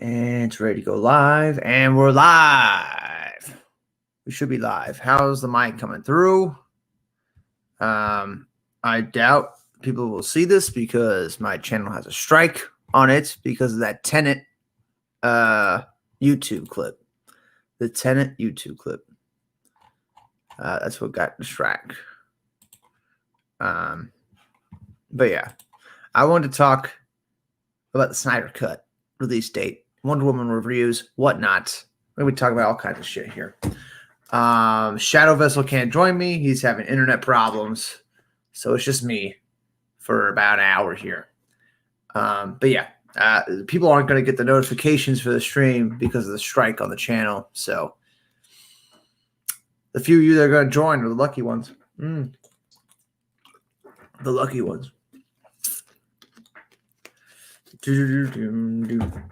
And it's ready to go live. And we're live. We should be live. How's the mic coming through? I doubt people will see this because my channel has a strike on it because of that Tenet YouTube clip. The Tenet YouTube clip. That's what got the strike. But yeah, I wanted to talk about the Snyder Cut release date, Wonder Woman reviews, whatnot. We're going to be talking about all kinds of shit here. Shadow Vessel can't join me. He's having internet problems. So it's just me for about an hour here. But yeah, people aren't going to get the notifications for the stream because of the strike on the channel. So the few of you that are going to join are the lucky ones. The lucky ones.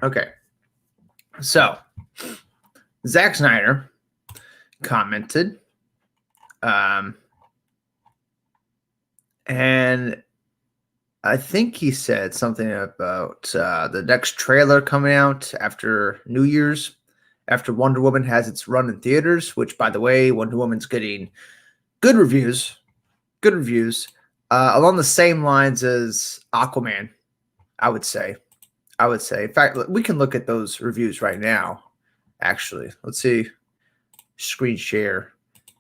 Okay. So Zack Snyder commented, and I think he said something about the next trailer coming out after New Year's, after Wonder Woman has its run in theaters, which, by the way, Wonder Woman's getting good reviews, along the same lines as Aquaman, I would say. In fact, we can look at those reviews right now, actually. Let's see. Screen share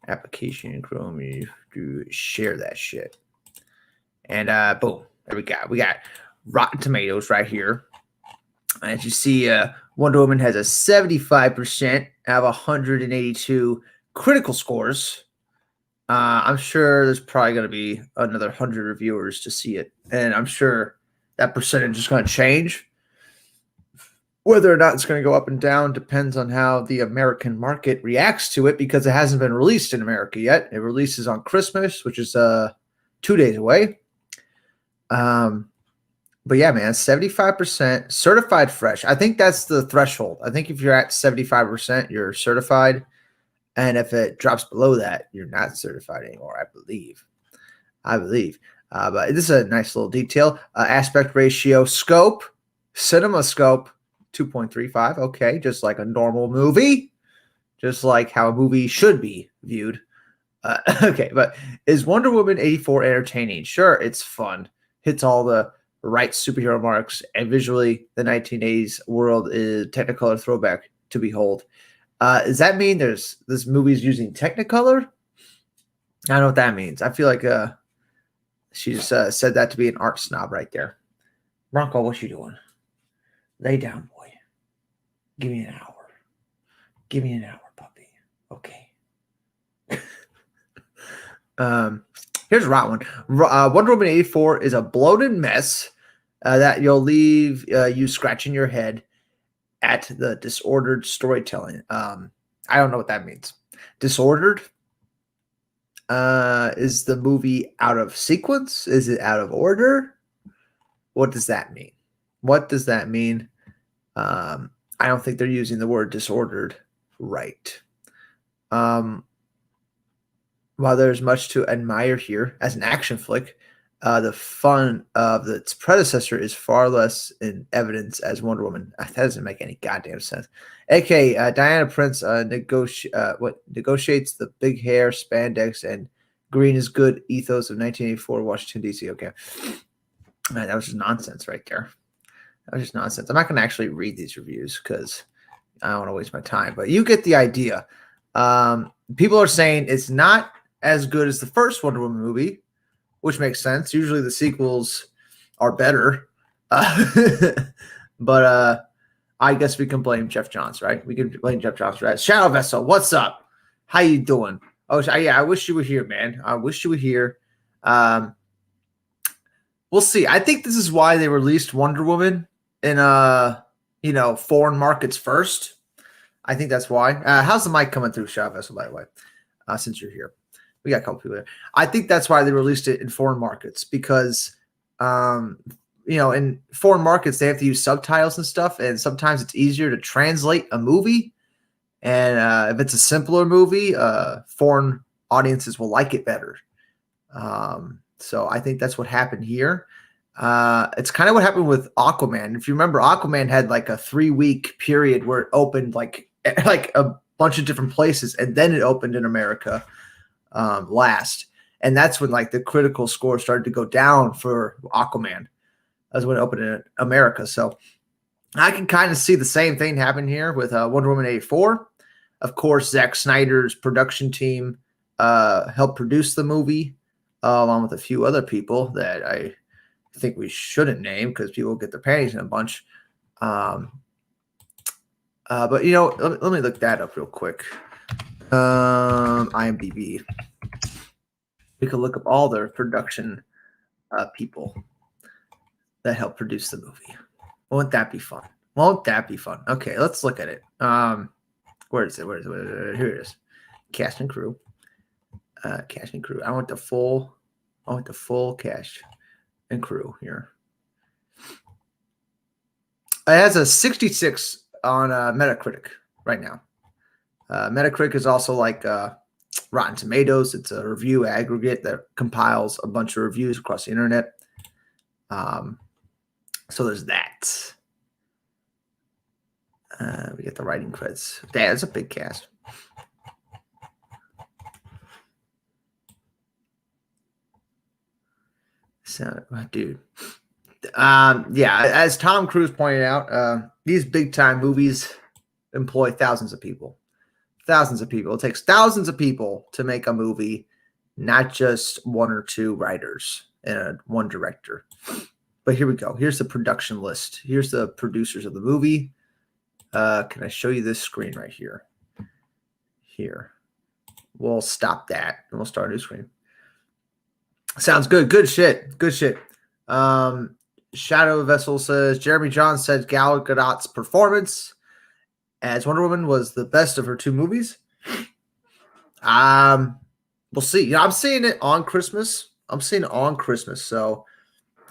application in Chrome. You do share that shit. And boom. There we go. We got Rotten Tomatoes right here. As you see, Wonder Woman has a 75% out of 182 critical scores. I'm sure there's probably going to be another 100 reviewers to see it. And I'm sure that percentage is going to change. Whether or not it's going to go up and down depends on how the American market reacts to it, because it hasn't been released in America yet. It releases on Christmas, which is 2 days away. But yeah, man, 75% certified fresh. I think that's the threshold. I think if you're at 75%, you're certified. And if it drops below that, you're not certified anymore, I believe. But this is a nice little detail. Aspect ratio scope, cinema scope, 2.35. Okay, just like a normal movie, just like how a movie should be viewed. Okay, but is Wonder Woman 84 entertaining? Sure, it's fun. Hits all the right superhero marks, and visually, the 1980s world is Technicolor throwback to behold. Does that mean this movie's using Technicolor? I don't know what that means. I feel like she just said that to be an art snob right there. Bronco, what you doing? Lay down, boy. Give me an hour. Give me an hour, puppy. Okay. Here's a right one. Wonder Woman 84 is a bloated mess that you'll leave you scratching your head at the disordered storytelling. I don't know what that means. Disordered? Is the movie out of sequence? Is it out of order? What does that mean? I don't think they're using the word disordered right. While there's much to admire here as an action flick, the fun of its predecessor is far less in evidence as Wonder Woman. That doesn't make any goddamn sense. AK, Diana Prince negotiates the big hair, spandex, and green is good ethos of 1984 Washington, D.C. Okay. Man, that was just nonsense right there. That was just nonsense. I'm not going to actually read these reviews because I don't want to waste my time. But you get the idea. People are saying it's not as good as the first Wonder Woman movie, which makes sense. Usually the sequels are better. But I guess we can blame Jeff Johns, right? We can blame Jeff Johns, right? Shadow Vessel, what's up? How you doing? Oh, yeah, I wish you were here, man. I wish you were here. We'll see. I think this is why they released Wonder Woman in foreign markets first. I think that's why. How's the mic coming through, Shadow Vessel, by the way? Since you're here. We got a couple people there. I think that's why they released it in foreign markets because, in foreign markets, they have to use subtitles and stuff. And sometimes it's easier to translate a movie. And if it's a simpler movie, foreign audiences will like it better. So I think that's what happened here. It's kind of what happened with Aquaman. If you remember, Aquaman had like a 3-week period where it opened like a bunch of different places, and then it opened in America last. And that's when like the critical score started to go down for Aquaman. That's when it opened in America. So I can kind of see the same thing happen here with Wonder Woman 84. Of course, Zack Snyder's production team helped produce the movie along with a few other people that I think we shouldn't name because people get their panties in a bunch. But, you know, let me look that up real quick. IMDb. We could look up all their production people that helped produce the movie. Won't that be fun? Won't that be fun? Okay, let's look at it. Where is it? Where is it? Here it is. Cast and crew. Cast and crew. I want the full cast and crew here. It has a 66 on Metacritic right now. Metacritic is also like Rotten Tomatoes. It's a review aggregate that compiles a bunch of reviews across the internet. So there's that. We get the writing credits. That's a big cast. So, dude. Yeah, as Tom Cruise pointed out, these big time movies employ thousands of people. Thousands of people. It takes thousands of people to make a movie, not just one or two writers and one director. But here we go. Here's the production list. Here's the producers of the movie. Can I show you this screen right here? Here. We'll stop that and we'll start a new screen. Sounds good. Good shit. Good shit. Shadow Vessel says, Jeremy Johns said Gal Gadot's performance as Wonder Woman was the best of her two movies. We'll see. You know, I'm seeing it on Christmas. So,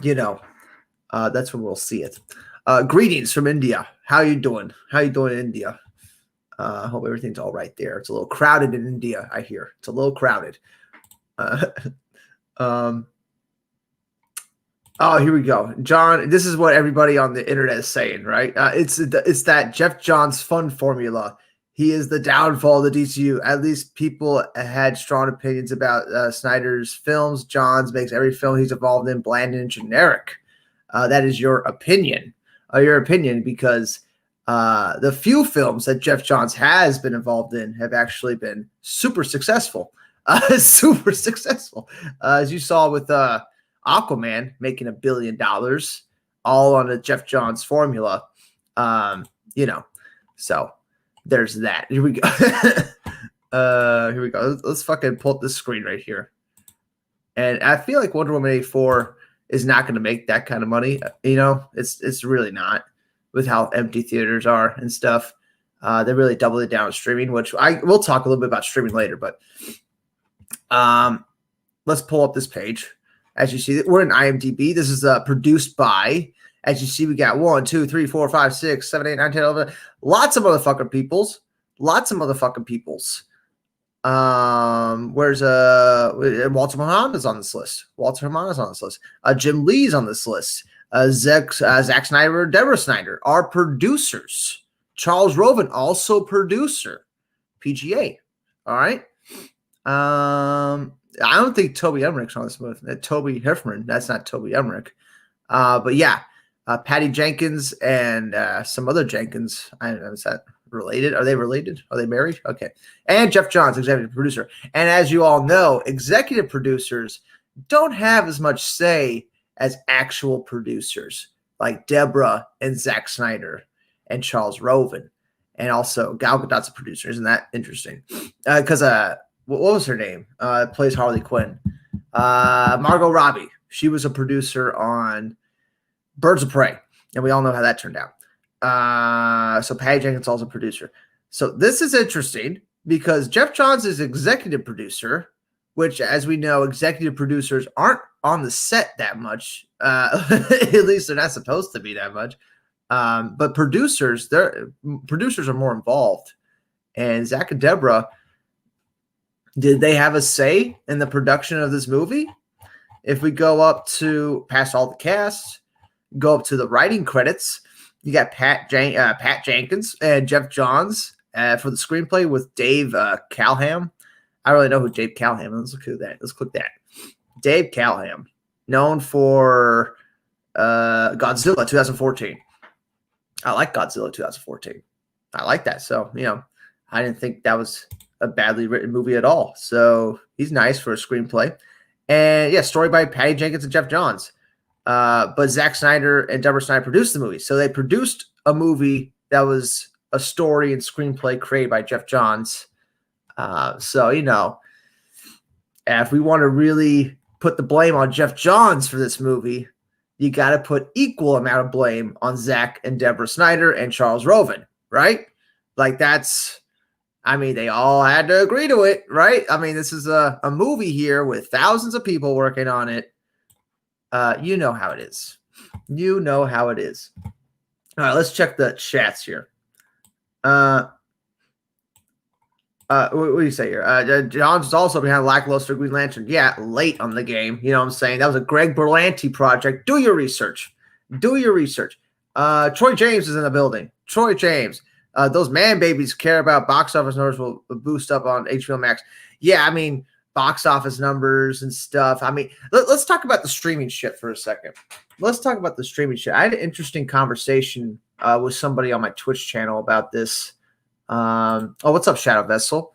you know, that's when we'll see it. Greetings from India. How you doing? How you doing in India? I hope everything's all right there. It's a little crowded in India, I hear. It's a little crowded. Oh, here we go. John, this is what everybody on the internet is saying, right? It's that Jeff Johns fun formula. He is the downfall of the DCU. At least people had strong opinions about Snyder's films. Johns makes every film he's involved in bland and generic. That is your opinion. Because the few films that Jeff Johns has been involved in have actually been super successful. Super successful. As you saw with Aquaman making $1 billion, all on a Jeff Johns formula. You know, so there's that. Here we go. Here we go. Let's fucking pull up this screen right here. And I feel like Wonder Woman 84 is not going to make that kind of money. You know, it's really not with how empty theaters are and stuff. They really doubled it down with streaming, which we'll talk a little bit about streaming later. But let's pull up this page. As you see, we're in IMDb. This is produced by, as you see, we got 1, 2, 3, 4, 5, 6, 7, 8, 9, 10, 11. Lots of motherfucking peoples. Where's Walter Hamada's on this list. Jim Lee's on this list. Zack Snyder, Deborah Snyder are producers. Charles Roven, also producer. PGA. All right. I don't think Toby Emmerich's on this movie. Toby Heffernan. That's not Toby Emmerich. But yeah, Patty Jenkins and some other Jenkins. I don't know. Is that related? Are they related? Are they married? Okay. And Jeff Johns, executive producer. And as you all know, executive producers don't have as much say as actual producers like Deborah and Zack Snyder and Charles Roven. And also Gal Gadot's a producer. Isn't that interesting? Because what was her name? Plays Harley Quinn. Margot Robbie. She was a producer on Birds of Prey. And we all know how that turned out. So Patty Jenkins also a producer. So this is interesting because Jeff Johns is executive producer, which, as we know, executive producers aren't on the set that much. At least they're not supposed to be that much. But producers are more involved. And Zack and Deborah, did they have a say in the production of this movie? If we go up to past all the cast, go up to the writing credits, you got Pat Jenkins and Jeff Johns for the screenplay with Dave Calham. I really know who Dave Calham is. Let's look at that. Let's click that. Dave Calham, known for Godzilla 2014. I like Godzilla 2014. I like that. So, I didn't think that was a badly written movie at all. So he's nice for a screenplay. And yeah, story by Patty Jenkins and Jeff Johns. But Zack Snyder and Deborah Snyder produced the movie. So they produced a movie that was a story and screenplay created by Jeff Johns. So, if we want to really put the blame on Jeff Johns for this movie, you got to put equal amount of blame on Zack and Deborah Snyder and Charles Roven, right? Like they all had to agree to it, right? This is a movie here with thousands of people working on it. You know how it is. You know how it is. All right, let's check the chats here. What do you say here? John's is also behind lackluster Green Lantern. Yeah, late on the game. You know what I'm saying? That was a Greg Berlanti project. Do your research. Troy James is in the building. Troy James. Those man babies care about box office numbers will boost up on HBO Max. Yeah, box office numbers and stuff. Let's talk about the streaming shit for a second. I had an interesting conversation with somebody on my Twitch channel about this. What's up, Shadow Vessel?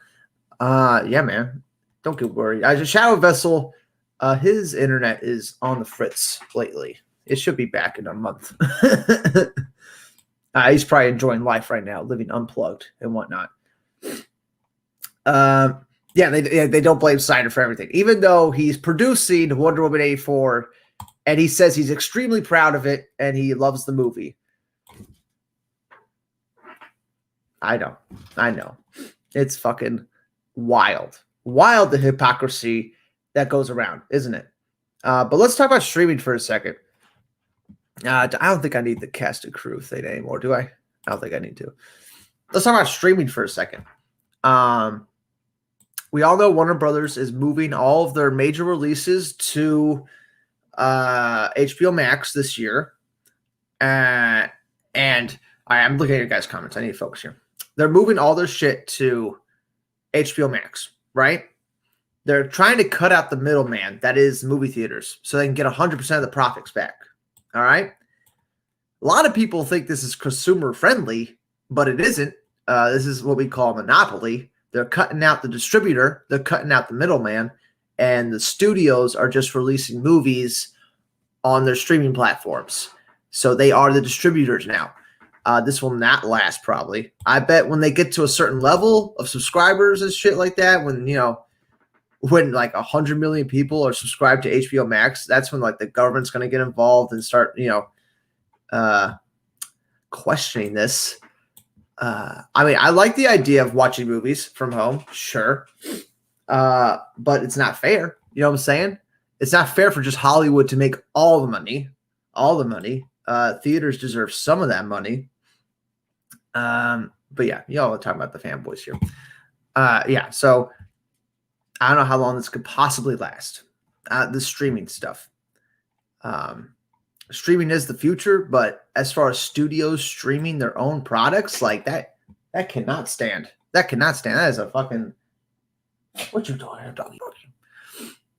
Yeah, man. Don't get worried. Shadow Vessel, his internet is on the fritz lately. It should be back in a month. He's probably enjoying life right now, living unplugged and whatnot. They don't blame Snyder for everything, even though he's producing Wonder Woman 84, and he says he's extremely proud of it and he loves the movie. I know. It's fucking wild. Wild the hypocrisy that goes around, isn't it? But let's talk about streaming for a second. I don't think I need the cast and crew thing anymore, do I? I don't think I need to. Let's talk about streaming for a second. We all know Warner Brothers is moving all of their major releases to HBO Max this year. And I'm looking at your guys' comments. I need to focus here. They're moving all their shit to HBO Max, right? They're trying to cut out the middleman, that is movie theaters, so they can get 100% of the profits back. All right? A lot of people think this is consumer friendly, but it isn't. This is what we call a monopoly. They're cutting out the distributor. They're cutting out the middleman. And the studios are just releasing movies on their streaming platforms. So they are the distributors now. This will not last probably. I bet when they get to a certain level of subscribers and shit like that, when like 100 million people are subscribed to HBO Max, that's when like the government's going to get involved and start, questioning this. I like the idea of watching movies from home, sure. But it's not fair. You know what I'm saying? It's not fair for just Hollywood to make all the money. Theaters deserve some of that money. But yeah, y'all are talking about the fanboys here. So I don't know how long this could possibly last. The streaming stuff. Streaming is the future, but as far as studios streaming their own products, like that cannot stand. That is a fucking, what you doing here, doggy?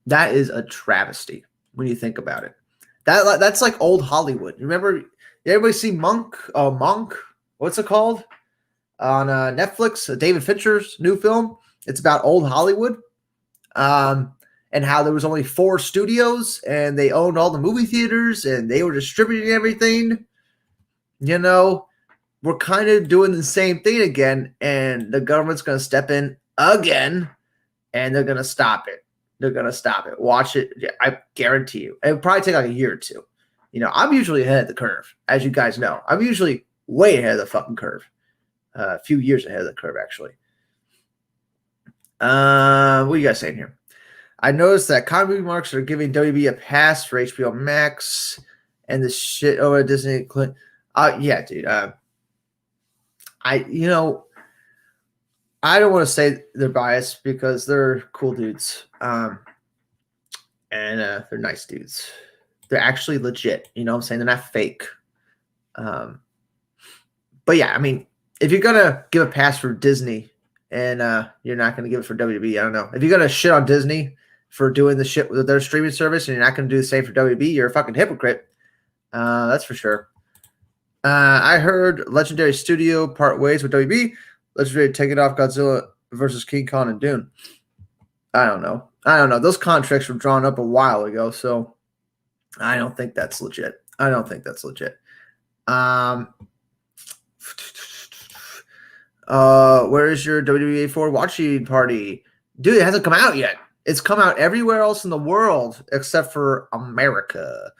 That is a travesty when you think about it. That's like old Hollywood. Remember, everybody see Monk? What's it called? On Netflix, David Fincher's new film. It's about old Hollywood. And how there was only 4 studios and they owned all the movie theaters and they were distributing everything. We're kind of doing the same thing again, and the government's going to step in again and they're going to stop it. Watch it. I guarantee you. It would probably take like a year or two. I'm usually ahead of the curve, as you guys know. I'm usually way ahead of the fucking curve. A few years ahead of the curve, actually. What are you guys saying here? I noticed that comic marks are giving WB a pass for HBO Max and the shit over Disney. Yeah, dude. I don't want to say they're biased because they're cool dudes. And they're nice dudes. They're actually legit. You know what I'm saying? They're not fake. But yeah, I mean, if you're gonna give a pass for Disney and you're not gonna give it for WB, I don't know. If you're gonna shit on Disney for doing the shit with their streaming service and you're not gonna do the same for WB, you're a fucking hypocrite. That's for sure. I heard Legendary Studio part ways with WB. Legendary taking off Godzilla versus King Kong and Dune. I don't know. Those contracts were drawn up a while ago, so I don't think that's legit. Where is your WW84 watching party? Dude, it hasn't come out yet. It's come out everywhere else in the world except for America.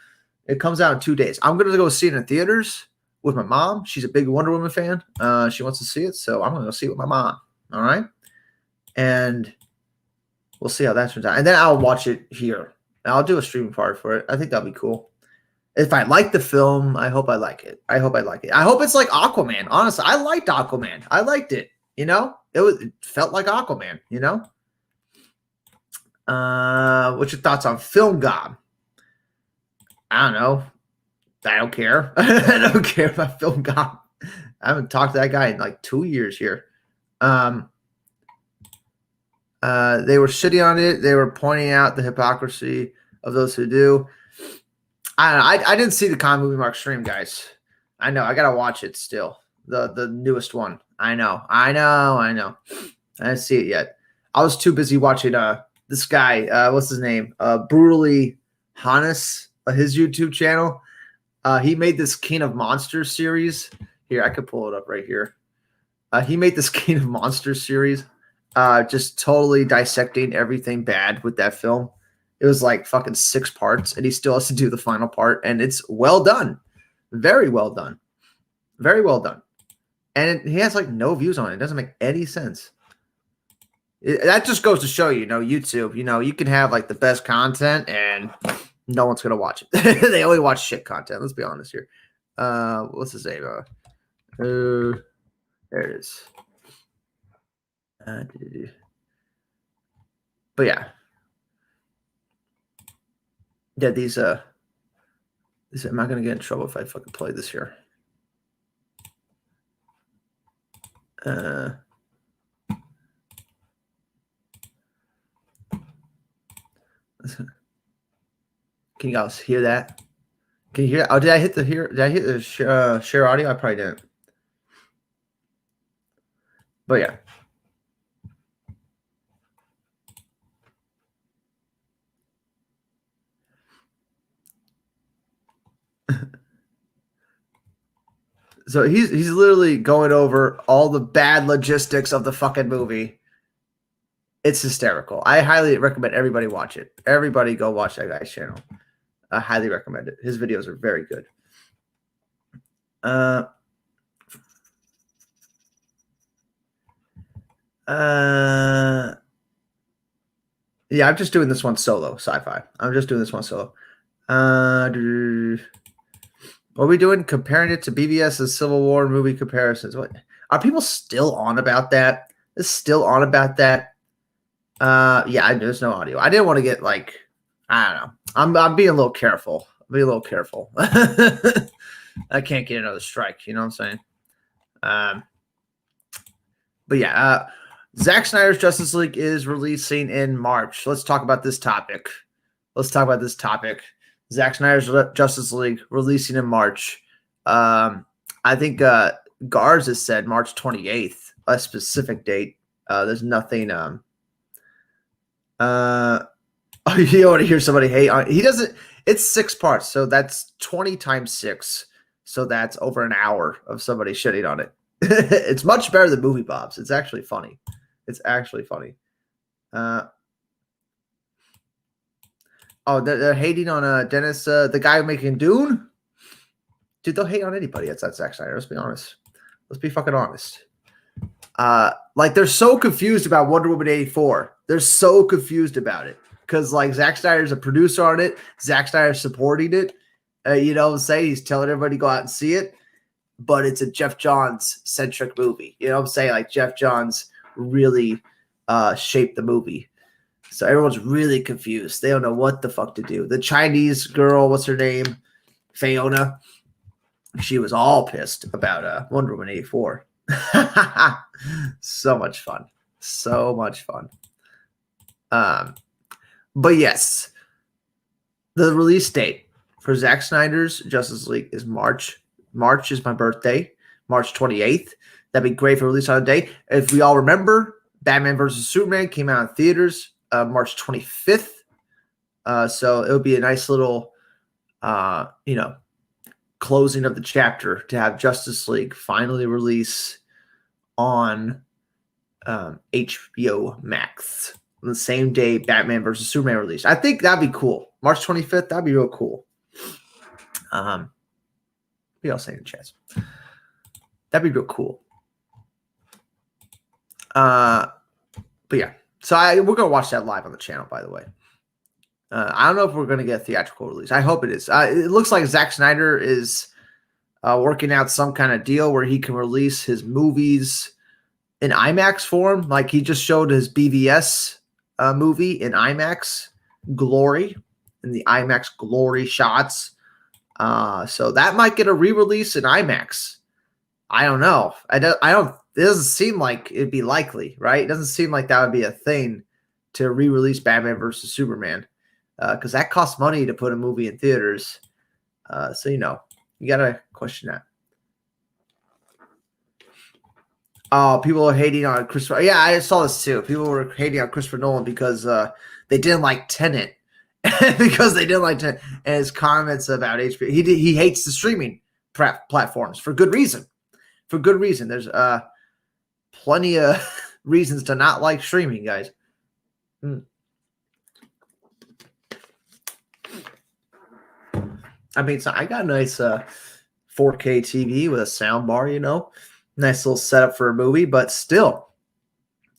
It comes out in 2 days. I'm going to go see it in theaters with my mom. She's a big Wonder Woman fan. She wants to see it, so I'm going to go see it with my mom. All right? And we'll see how that turns out. And then I'll watch it here. I'll do a streaming party for it. I think that'll be cool. If I like the film, I hope I like it. I hope it's like Aquaman. Honestly, I liked Aquaman. I liked it. You know, it felt like Aquaman. You know. What's your thoughts on Film Gob? I don't know. I don't care. I don't care about Film Gob. I haven't talked to that guy in like 2 years here. They were shitting on it. They were pointing out the hypocrisy of those who do. I didn't see the Con Movie Mark stream, guys. I know. I gotta watch it still. The newest one. I know. I didn't see it yet. I was too busy watching this guy. What's his name? Brutally Hannes, his YouTube channel. He made this King of Monsters series. Here, I could pull it up right here. He made this King of Monsters series, just totally dissecting everything bad with that film. It was like fucking 6 parts, and he still has to do the final part, and it's well done. Very well done. Very well done. And he has like no views on it. It doesn't make any sense. That just goes to show you, YouTube, you can have like the best content and no one's going to watch it. They only watch shit content. Let's be honest here. What's his name? There it is. But yeah. Yeah, these am I going to get in trouble if I fucking play this here? Can you guys hear that? Can you hear that? Oh, did I hit the share audio? I probably didn't. But yeah. So he's literally going over all the bad logistics of the fucking movie. It's hysterical. I highly recommend everybody watch it. Everybody go watch that guy's channel. I highly recommend it. His videos are very good. Yeah, I'm just doing this one solo, sci-fi. I'm just doing this one solo. What are we doing? Comparing it to BBS's Civil War movie comparisons. What are people still on about that? Is still on about that? Yeah, there's no audio. I didn't want to get like, I don't know. I'm being a little careful. I can't get another strike. You know what I'm saying? But yeah, Zack Snyder's Justice League is releasing in March. Let's talk about this topic. Zack Snyder's Justice League releasing in March. I think Garz has said March 28th, a specific date. There's nothing. You want to hear somebody hate on it? He doesn't. It's 6 parts, so that's 20 times 6. So that's over an hour of somebody shitting on it. It's much better than Movie Bobs. It's actually funny. Oh, they're hating on Dennis, the guy making Dune. Dude, they'll hate on anybody. That's Zack Snyder. Let's be honest. Let's be fucking honest. Like they're so confused about Wonder Woman 84. They're so confused about it because like Zack Snyder's a producer on it. Zack Snyder's supporting it. You know what I'm saying? He's telling everybody to go out and see it. But it's a Jeff Johns centric movie. You know what I'm saying? Like Jeff Johns really shaped the movie. So everyone's really confused. They don't know what the fuck to do. The Chinese girl, what's her name? Fiona. She was all pissed about Wonder Woman 84. So much fun. So much fun. But yes, the release date for Zack Snyder's Justice League is March. March is my birthday, March 28th. That'd be great for release on a day. If we all remember, Batman vs. Superman came out in theaters March 25th. So it would be a nice little, closing of the chapter to have Justice League finally release on HBO Max on the same day Batman vs. Superman released. I think that'd be cool. March 25th, that'd be real cool. We all say in the chat. That'd be real cool. But yeah. So we're gonna watch that live on the channel, by the way. I don't know if we're gonna get a theatrical release. I hope it is. It looks like Zack Snyder is working out some kind of deal where he can release his movies in IMAX form. Like he just showed his BVS movie in IMAX Glory, in the IMAX Glory shots. So that might get a re-release in IMAX. I don't know. It doesn't seem like it'd be likely, right? It doesn't seem like that would be a thing to re-release Batman versus Superman, because that costs money to put a movie in theaters. So you gotta question that. Oh, people are hating on Christopher. Yeah, I saw this too. People were hating on Christopher Nolan because they didn't like Tenet. Because they didn't like Tenet. And his comments about HBO. He hates the streaming platforms for good reason. For good reason. There's plenty of reasons to not like streaming, guys. I mean, so I got a nice 4K TV with a sound bar, nice little setup for a movie, but still,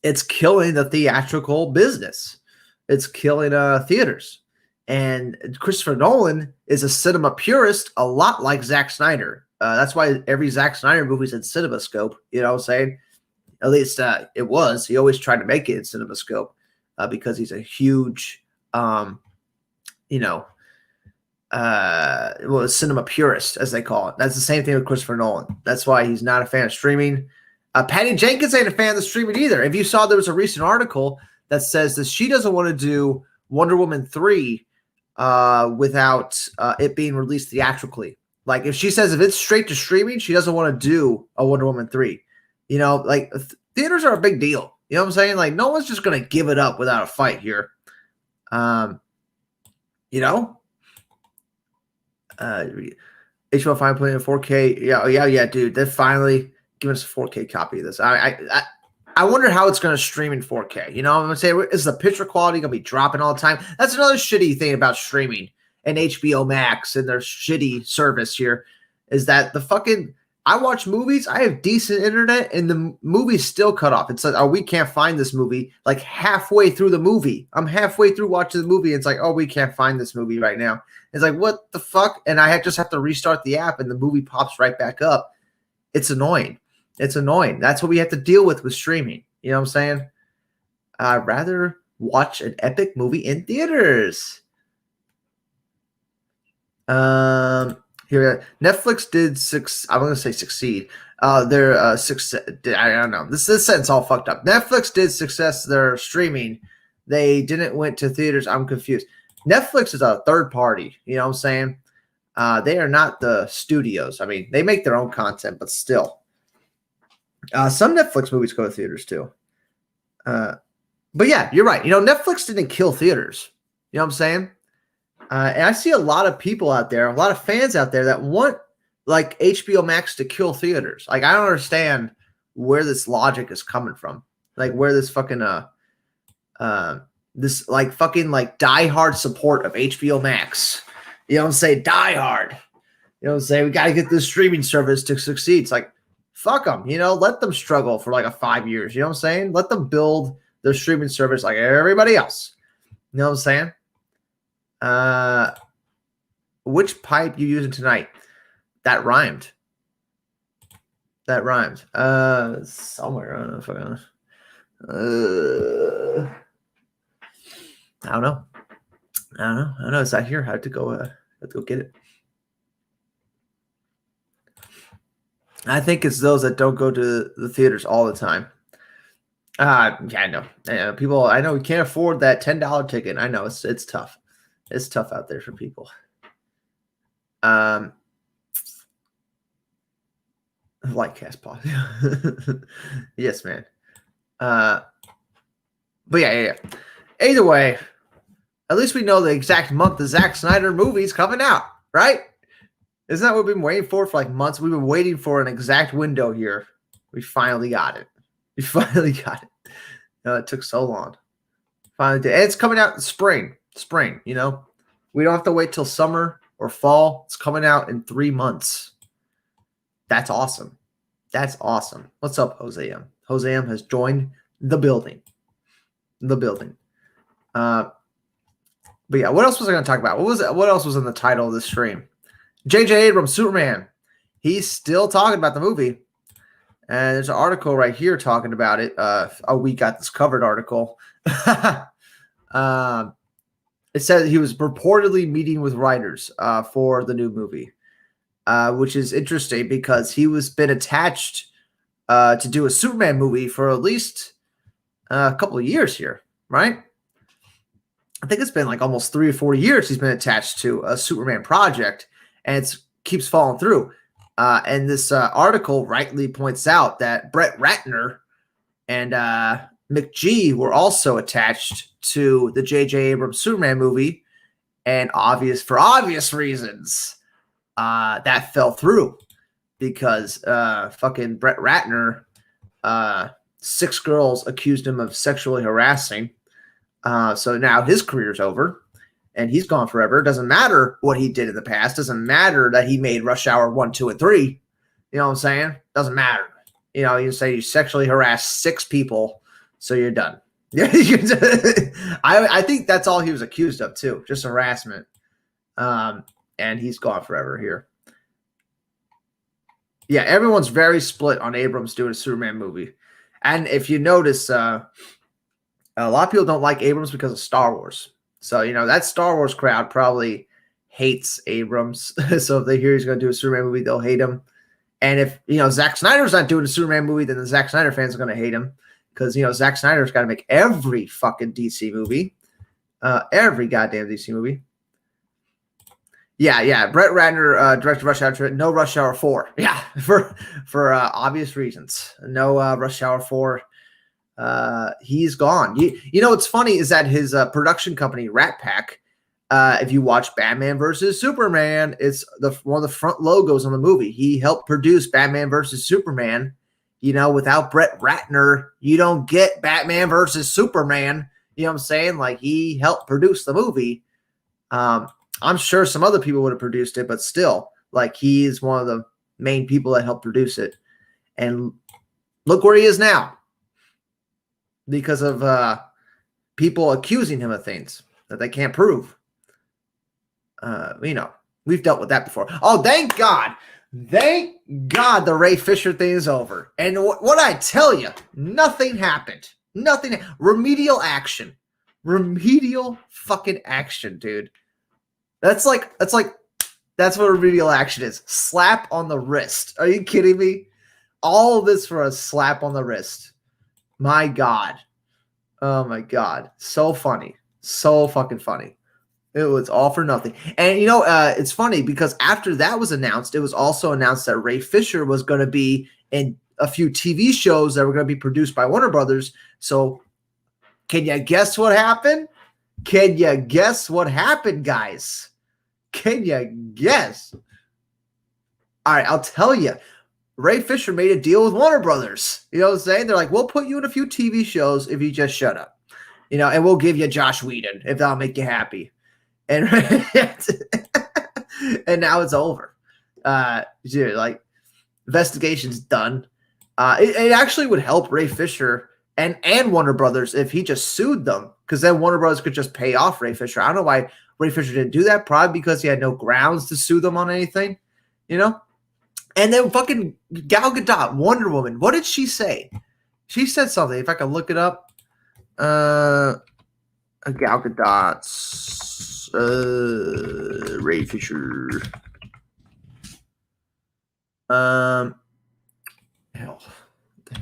it's killing the theatrical business. It's killing theaters. And Christopher Nolan is a cinema purist, a lot like Zack Snyder. That's why every Zack Snyder movie is in CinemaScope. You know what I'm saying? At least it was. He always tried to make it in CinemaScope because he's a huge, cinema purist, as they call it. That's the same thing with Christopher Nolan. That's why he's not a fan of streaming. Patty Jenkins ain't a fan of the streaming either. If you saw, there was a recent article that says that she doesn't want to do Wonder Woman 3 without it being released theatrically. Like if she says if it's straight to streaming, she doesn't want to do a Wonder Woman 3. Theaters are a big deal. You know what I'm saying? Like no one's just going to give it up without a fight here. HBO finally putting in 4K. Yeah, dude. They're finally giving us a 4K copy of this. I wonder how it's going to stream in 4K. I'm going to say, is the picture quality going to be dropping all the time? That's another shitty thing about streaming and HBO Max and their shitty service here is that I watch movies. I have decent internet and the movie's still cut off. It's like, oh, we can't find this movie. Like halfway through the movie. I'm halfway through watching the movie. It's like, oh, we can't find this movie right now. It's like, what the fuck? And I just have to restart the app and the movie pops right back up. It's annoying. It's annoying. That's what we have to deal with streaming. You know what I'm saying? I'd rather watch an epic movie in theaters. Here, Netflix did I'm going to say succeed. Their success. I don't know. This sentence all fucked up. Netflix did success their streaming. They didn't went to theaters. I'm confused. Netflix is a third party. You know what I'm saying? They are not the studios. I mean, they make their own content, but still. Some Netflix movies go to theaters too. But yeah, you're right. Netflix didn't kill theaters. You know what I'm saying? And I see a lot of people out there, a lot of fans out there that want like HBO Max to kill theaters. Like I don't understand where this logic is coming from. Like where this fucking this like fucking like diehard support of HBO Max. You know what I'm saying? Diehard. You know what I'm saying? We got to get this streaming service to succeed. It's like fuck them. Let them struggle for like 5 years. You know what I'm saying? Let them build their streaming service like everybody else. You know what I'm saying? Which pipe you using tonight? That rhymed. Somewhere. I don't know if I I don't know. It's not here. I have to go get it. I think it's those that don't go to the theaters all the time. Yeah, I know. People, I know we can't afford that $10 ticket. I know it's tough. It's tough out there for people. Like cast pause. Yes, man. But yeah. Either way, at least we know the exact month the Zack Snyder movie's coming out, right? Isn't that what we've been waiting for like months? We've been waiting for an exact window here. We finally got it. It took so long. Finally did. And it's coming out in spring. We don't have to wait till summer or fall. It's coming out in 3 months. That's awesome. What's up, Jose M? Jose M has joined the building. But yeah, what else was I going to talk about? What else was in the title of this stream? JJ Abrams, Superman. He's still talking about the movie. And there's an article right here talking about it. We got this covered article. It said he was reportedly meeting with writers for the new movie, which is interesting because he was been attached to do a Superman movie for at least a couple of years here, right? I think it's been like almost 3 or 4 years he's been attached to a Superman project, and it keeps falling through. And this article rightly points out that Brett Ratner and McG were also attached to the JJ Abrams Superman movie, and for obvious reasons, that fell through because fucking Brett Ratner, 6 girls accused him of sexually harassing. So now his career's over and he's gone forever. Doesn't matter what he did in the past. Doesn't matter that he made Rush Hour 1, 2, and 3. You know what I'm saying? Doesn't matter. You say you sexually harassed 6 people, so you're done. Yeah, I think that's all he was accused of too, just harassment. And he's gone forever here. Yeah, everyone's very split on Abrams doing a Superman movie. And if you notice, a lot of people don't like Abrams because of Star Wars. So, that Star Wars crowd probably hates Abrams. So if they hear he's going to do a Superman movie, they'll hate him. And if, Zack Snyder's not doing a Superman movie, then the Zack Snyder fans are going to hate him. Because, Zack Snyder's got to make every fucking DC movie. Every goddamn DC movie. Yeah. Brett Ratner directed Rush Hour. No Rush Hour 4. Yeah, for obvious reasons. No Rush Hour 4. He's gone. What's funny is that his production company, Rat Pack, if you watch Batman versus Superman, it's one of the front logos on the movie. He helped produce Batman versus Superman. Without Brett Ratner, you don't get Batman versus Superman. You know what I'm saying? Like, he helped produce the movie. I'm sure some other people would have produced it, but still, like, he's one of the main people that helped produce it. And look where he is now. Because of people accusing him of things that they can't prove. We've dealt with that before. Oh, thank God. Thank God the Ray Fisher thing is over. And what I tell you, nothing happened. Nothing. Remedial action. Remedial fucking action, dude. That's what remedial action is. Slap on the wrist. Are you kidding me? All of this for a slap on the wrist. My God. Oh, my God. So funny. So fucking funny. It was all for nothing. And, it's funny because after that was announced, it was also announced that Ray Fisher was going to be in a few TV shows that were going to be produced by Warner Brothers. So can you guess what happened? Can you guess what happened, guys? Can you guess? All right, I'll tell you. Ray Fisher made a deal with Warner Brothers. You know what I'm saying? They're like, we'll put you in a few TV shows if you just shut up. And we'll give you Josh Whedon if that'll make you happy. And and now it's over. Dude, like, investigation's done. It actually would help Ray Fisher and Warner Brothers if he just sued them, because then Warner Brothers could just pay off Ray Fisher. I don't know why Ray Fisher didn't do that. Probably because he had no grounds to sue them on anything, And then fucking Gal Gadot, Wonder Woman. What did she say? She said something. If I can look it up. Gal Gadot's Ray Fisher. Hell, what the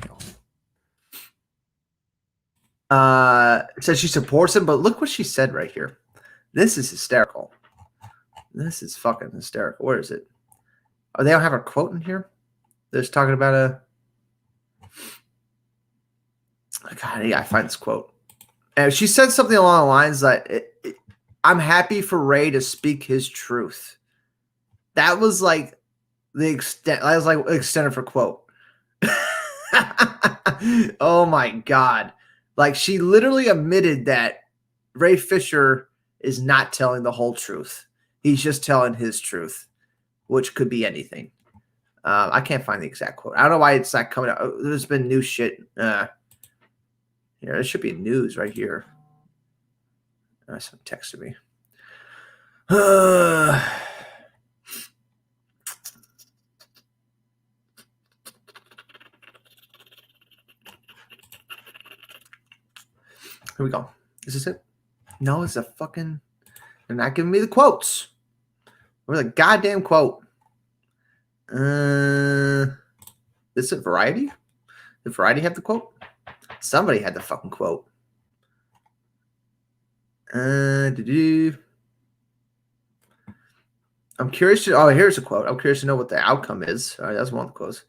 hell? Says she supports him, but look what she said right here. This is hysterical. This is fucking hysterical. Where is it? Oh, they don't have a quote in here. They're just talking about a. God, yeah, I find this quote. And she said something along the lines that I'm happy for Ray to speak his truth. That was like the extent. That was like extended for quote. Oh my God. Like she literally admitted that Ray Fisher is not telling the whole truth. He's just telling his truth, which could be anything. I can't find the exact quote. I don't know why it's not coming out. There's been new shit. Here, there should be news right here. Someone texted me. Here we go. Is this it? No, it's a fucking. They're not giving me the quotes. Where's the goddamn quote? Is it Variety? Did Variety have the quote? Somebody had the fucking quote. I'm curious to. Oh, here's a quote. I'm curious to know what the outcome is. All right, that's one of the quotes.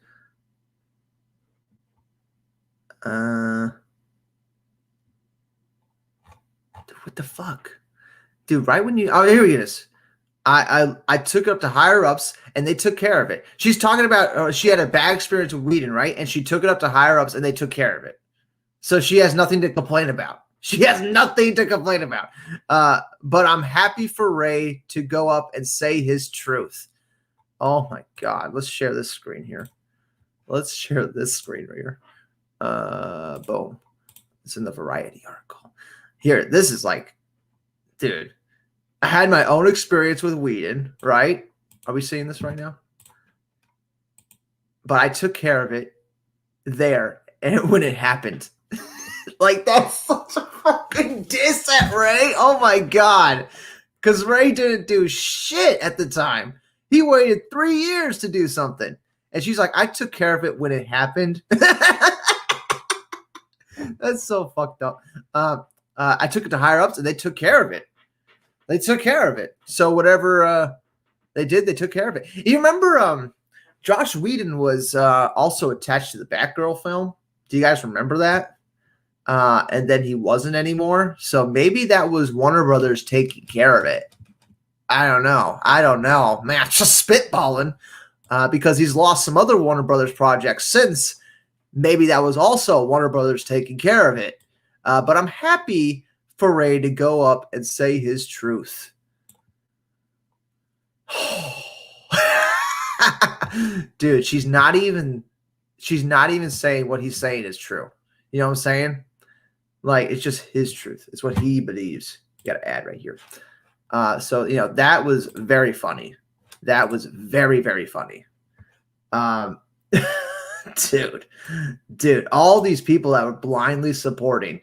What the fuck, dude? Right when you. Oh, here it is. I took it up to higher ups and they took care of it. She's talking about she had a bad experience with Whedon, right? And she took it up to higher ups and they took care of it. So she has nothing to complain about. She has nothing to complain about. But I'm happy for Ray to go up and say his truth. Oh my God. Let's share this screen here. Let's share this screen right here. Boom. It's in the Variety article. Here, this is like, dude. I had my own experience with Whedon, right? Are we seeing this right now? But I took care of it there and when it happened. Like, that's such a fucking diss at Ray. Oh, my God. Because Ray didn't do shit at the time. He waited 3 years to do something. And she's like, I took care of it when it happened. That's so fucked up. I took it to higher ups and they took care of it. They took care of it. So whatever they did, they took care of it. You remember Josh Whedon was also attached to the Batgirl film? Do you guys remember that? And then he wasn't anymore. So maybe that was Warner Brothers taking care of it. I don't know. Man, I'm just spitballing because he's lost some other Warner Brothers projects since. Maybe that was also Warner Brothers taking care of it. But I'm happy for Ray to go up and say his truth. Dude, she's not even saying what he's saying is true. You know what I'm saying? Like, it's just his truth. It's what he believes. You got to add right here. So, you know, that was very funny. That was very, very funny. Dude, all these people that were blindly supporting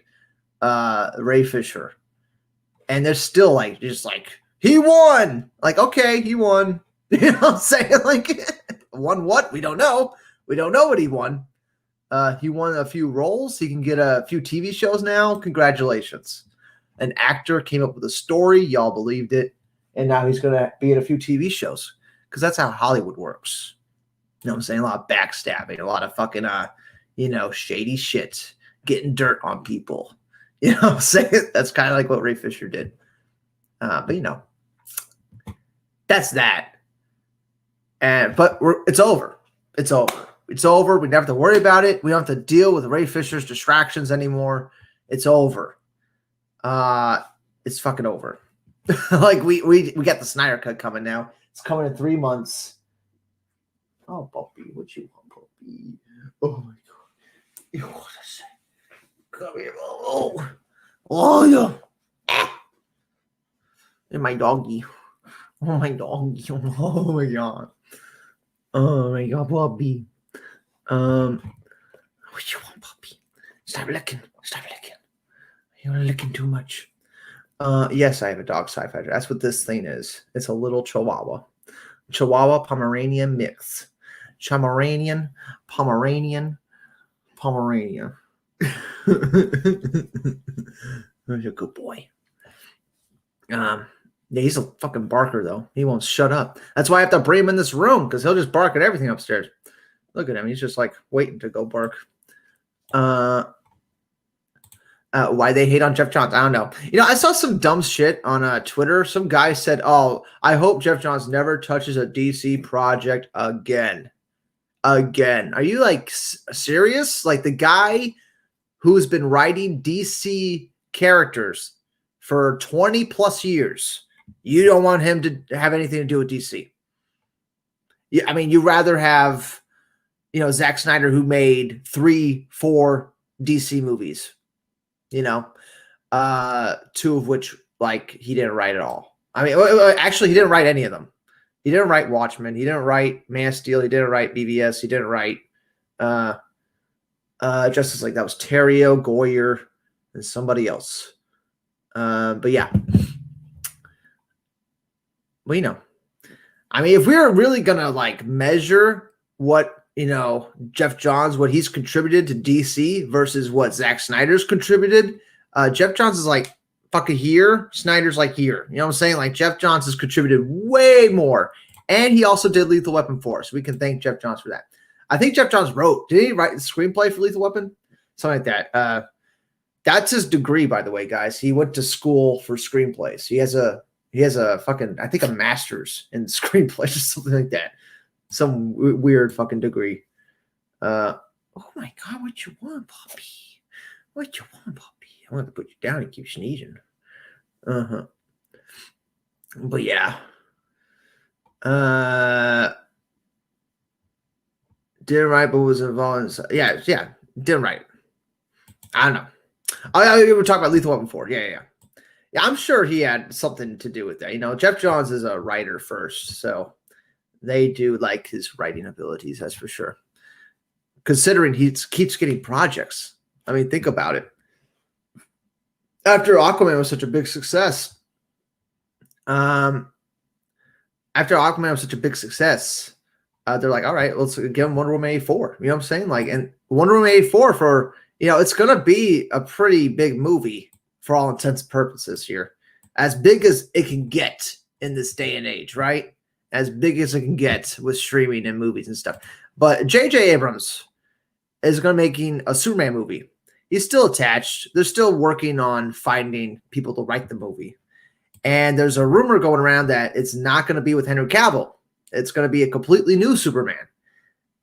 Ray Fisher, and they're still like, just like, he won. Like, okay, he won. You know what I'm saying? Like, won what? We don't know. We don't know what he won. He won a few roles. He can get a few TV shows now. Congratulations. An actor came up with a story. Y'all believed it. And now he's going to be in a few TV shows because that's how Hollywood works. You know what I'm saying? A lot of backstabbing, a lot of fucking, shady shit, getting dirt on people. You know what I'm saying? That's kind of like what Ray Fisher did. But, that's that. But it's over. It's over. It's over. We never have to worry about it. We don't have to deal with Ray Fisher's distractions anymore. It's over. It's fucking over. Like we got the Snyder cut coming now. It's coming in 3 months. Oh, puppy, what you want, puppy? Oh my God, you want to say? Come here, oh yeah. And my doggy. Oh my doggy. Oh my God. Oh my God, puppy. What you want, puppy? Stop licking. Stop licking. You're licking too much. Yes, I have a dog sci-fi. That's what this thing is. It's a little Chihuahua. Chihuahua Pomeranian mix. Pomeranian. Pomeranian. He's a good boy. Yeah, he's a fucking barker though. He won't shut up. That's why I have to bring him in this room because he'll just bark at everything upstairs. Look at him. He's just like waiting to go bark. Why they hate on Jeff Johns, I don't know. You know, I saw some dumb shit on Twitter. Some guy said, "Oh, I hope Jeff Johns never touches a DC project again." Again, are you like serious? Like the guy who's been writing DC characters for 20 plus years, you don't want him to have anything to do with DC. Yeah, I mean, you rather have, you know, Zack Snyder, who made 3-4 DC movies. You know, 2 of which like he didn't write at all. I mean, actually, he didn't write any of them. He didn't write Watchmen. He didn't write Man of Steel. He didn't write BVS. He didn't write Justice League. That was Terrio, Goyer, and somebody else. But yeah, well, you know, I mean, if we were really gonna like measure what, you know, Jeff Johns, what he's contributed to DC versus what Zack Snyder's contributed, Jeff Johns is like fucking here. Snyder's like here. You know what I'm saying? Like Jeff Johns has contributed way more. And he also did Lethal Weapon 4. So we can thank Jeff Johns for that. I think Jeff Johns did he write the screenplay for Lethal Weapon? Something like that. That's his degree, by the way, guys. He went to school for screenplays. He has a fucking, I think, a master's in screenplays or something like that. Some weird fucking degree. Oh my God, what you want, puppy? What you want, puppy? I want to put you down and keep sneezing. But yeah. Didn't write, but was involved in, yeah, didn't write. I don't know. We were talking about Lethal Weapon 4. Yeah, I'm sure he had something to do with that. You know, Jeff Johns is a writer first, so they do like his writing abilities, that's for sure. Considering he keeps getting projects. I mean, think about it. After Aquaman was such a big success, they're like, all right, let's give him Wonder Woman 84. You know what I'm saying? Like, and Wonder Woman 84 for, you know, it's going to be a pretty big movie for all intents and purposes here. As big as it can get in this day and age, right? As big as it can get with streaming and movies and stuff. But JJ Abrams is going to making a Superman movie. He's still attached. They're still working on finding people to write the movie. And there's a rumor going around that it's not going to be with Henry Cavill. It's going to be a completely new Superman.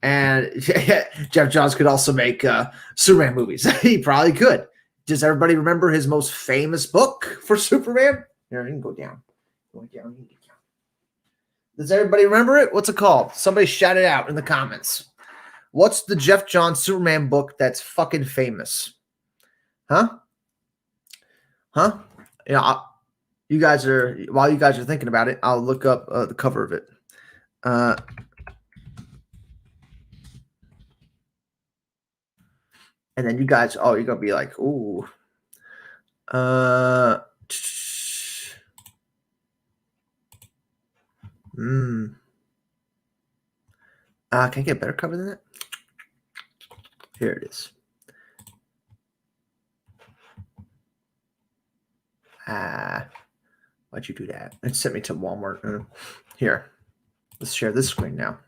And Jeff Johns could also make Superman movies. He probably could. Does everybody remember his most famous book for Superman? Here, you can go down. Go down. Does everybody remember it? What's it called? Somebody shout it out in the comments. What's the Jeff Johns Superman book that's fucking famous? Huh? Yeah, you guys are, while you guys are thinking about it, I'll look up the cover of it. And then you guys, you're going to be like, ooh. Can I get a better cover than that? Here it is. Why'd you do that? It sent me to Walmart. Here. Let's share this screen now.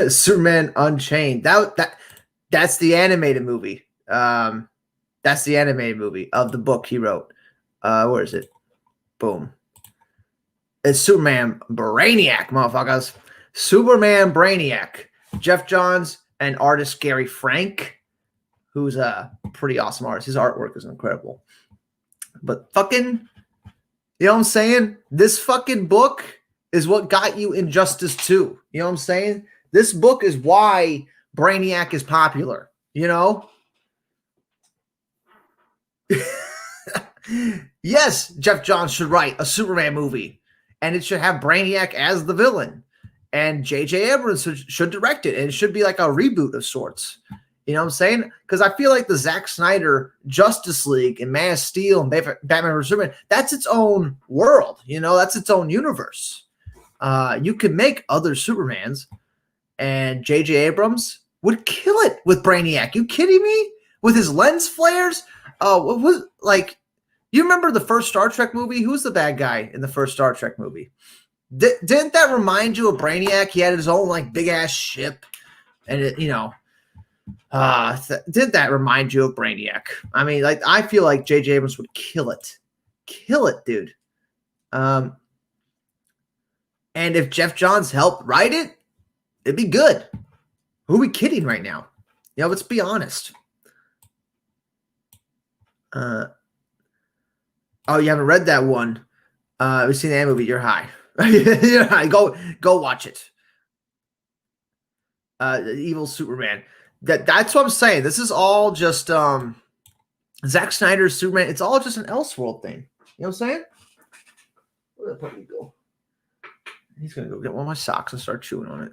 Superman Unchained. That's the animated movie. That's the animated movie of the book he wrote. Where is it? Boom. It's Superman Brainiac, motherfuckers. Superman Brainiac. Jeff Johns and artist Gary Frank, who's a pretty awesome artist. His artwork is incredible. But fucking, you know what I'm saying? This fucking book is what got you Injustice 2. You know what I'm saying? This book is why Brainiac is popular. You know? Yes, Jeff Johns should write a Superman movie. And it should have Brainiac as the villain. And JJ Abrams should direct it. And it should be like a reboot of sorts. You know what I'm saying? Because I feel like the Zack Snyder Justice League and Man of Steel and Batman vs Superman, that's its own world. You know, that's its own universe. You could make other Supermans, and JJ Abrams would kill it with Brainiac. You kidding me? With his lens flares? What was like? You remember the first Star Trek movie? Who's the bad guy in the first Star Trek movie? Didn't that remind you of Brainiac? He had his own like big ass ship, and it, you know, did that remind you of Brainiac? I mean, like I feel like JJ Abrams would kill it, dude. And if Jeff Johns helped write it, it'd be good. Who are we kidding right now? You know, let's be honest. Oh, you haven't read that one? We've seen that movie. You're high. You're high. Go watch it. The Evil Superman. That's what I'm saying. This is all just Zack Snyder's Superman. It's all just an Elseworld thing. You know what I'm saying? Where the puppy go? He's gonna go get one of my socks and start chewing on it.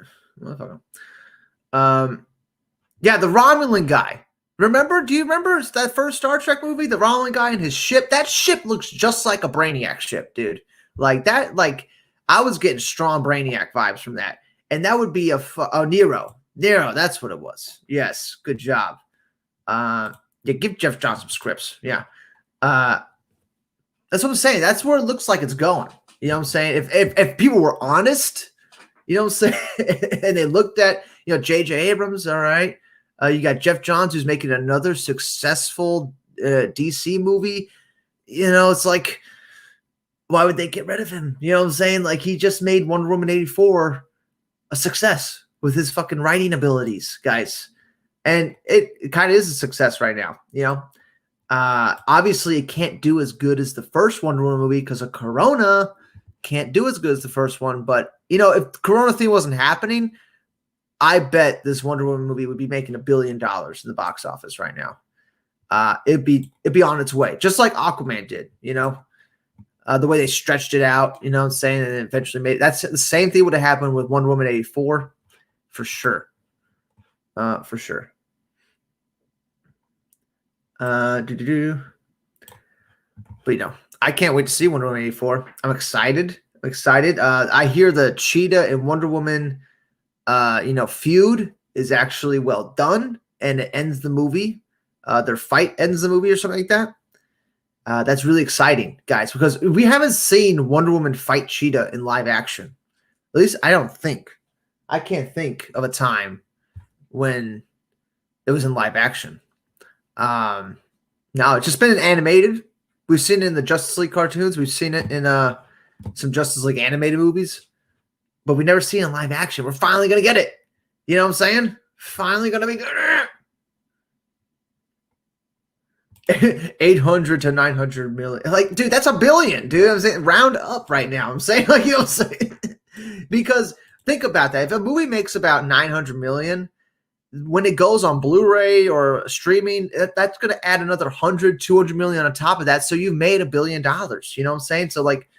Yeah, the Romulan guy. Remember? Do you remember that first Star Trek movie? The Romulan guy and his ship. That ship looks just like a Brainiac ship, dude. Like that. Like I was getting strong Brainiac vibes from that, and that would be a Nero. Nero, that's what it was. Yes, good job. Yeah, give Jeff John some scripts. Yeah, that's what I'm saying. That's where it looks like it's going. You know what I'm saying? If people were honest, you know what I'm saying, and they looked at JJ Abrams, all right. You got Jeff Johns who's making another successful DC movie. You know, it's like, why would they get rid of him? You know what I'm saying? Like he just made Wonder Woman 84 a success with his fucking writing abilities, guys. And it kind of is a success right now, you know. Obviously, it can't do as good as the first Wonder Woman movie because of Corona. Can't do as good as the first one. But, you know, if the Corona thing wasn't happening, I bet this Wonder Woman movie would be making $1 billion in the box office right now. It'd be on its way, just like Aquaman did, you know. The way they stretched it out, you know what I'm saying, and eventually made that's the same thing would have happened with Wonder Woman 84. For sure. For sure. But you know, I can't wait to see Wonder Woman 84. I'm excited. I hear the Cheetah and Wonder Woman feud is actually well done and it ends the movie. Their fight ends the movie or something like that. That's really exciting, guys, because we haven't seen Wonder Woman fight Cheetah in live action. At least I don't think. I can't think of a time when it was in live action. No, it's just been animated. We've seen it in the Justice League cartoons. We've seen it in some Justice League animated movies. But we never seen it in live action. We're finally going to get it. You know what I'm saying? Finally going to be good. 800 to 900 million. Like, dude, that's $1 billion, dude. I'm saying round up right now. I'm saying, like, you know what I'm saying? Because think about that. If a movie makes about 900 million, when it goes on Blu-ray or streaming, that's going to add another 100, 200 million on top of that. So you made $1 billion. You know what I'm saying? So, like,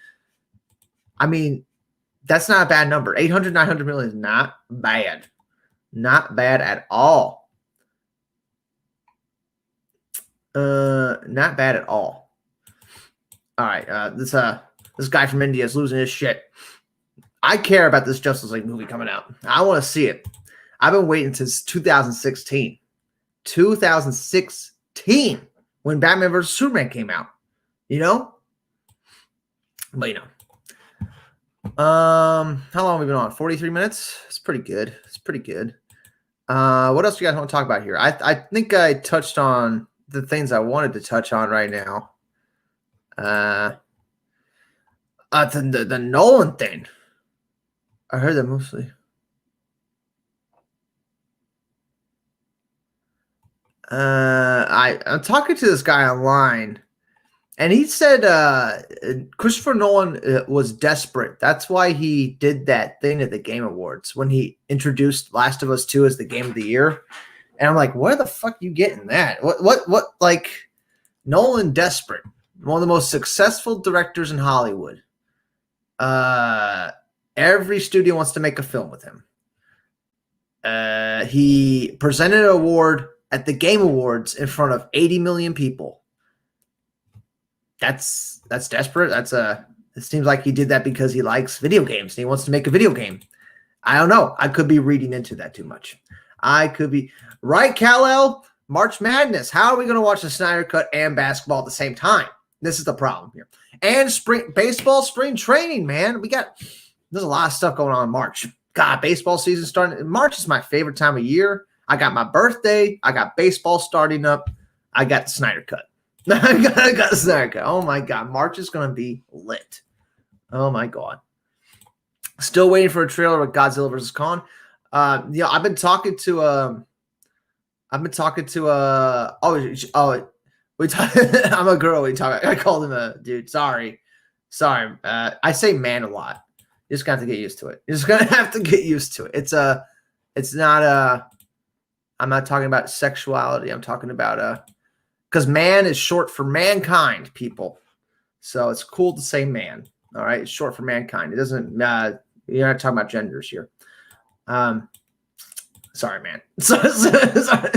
I mean, that's not a bad number. 800, 900 million is not bad. Not bad at all. Not bad at all. All right. This guy from India is losing his shit. I care about this Justice League movie coming out. I want to see it. I've been waiting since 2016. 2016 when Batman vs. Superman came out. You know? But you know. How long have we been on? 43 minutes? It's pretty good. What else do you guys want to talk about here? I think I touched on the things I wanted to touch on right now. The Nolan thing. I heard that mostly. I'm talking to this guy online, and he said Christopher Nolan was desperate. That's why he did that thing at the Game Awards when he introduced Last of Us 2 as the game of the year. And I'm like, where the fuck you getting that? What like Nolan desperate? One of the most successful directors in Hollywood. Every studio wants to make a film with him. He presented an award at the Game Awards in front of 80 million people. That's desperate. It seems like he did that because he likes video games and he wants to make a video game. I don't know. I could be reading into that too much. I could be right, Kal-El. March Madness. How are we going to watch the Snyder Cut and basketball at the same time? This is the problem here. And baseball spring training, man. There's a lot of stuff going on in March. God, baseball season starting. March is my favorite time of year. I got my birthday. I got baseball starting up. I got the Snyder Cut. I got the Snyder Cut. Oh my God, March is gonna be lit. Oh my God. Still waiting for a trailer with Godzilla vs. Kong. I've been talking to I'm a girl. I called him a dude. Sorry. I say man a lot. You just got to get used to it. You're just gonna have to get used to it. It's not I'm not talking about sexuality. I'm talking about because man is short for mankind, people. So it's cool to say man. All right, it's short for mankind. It doesn't. You're not talking about genders here. Sorry, man. Sorry.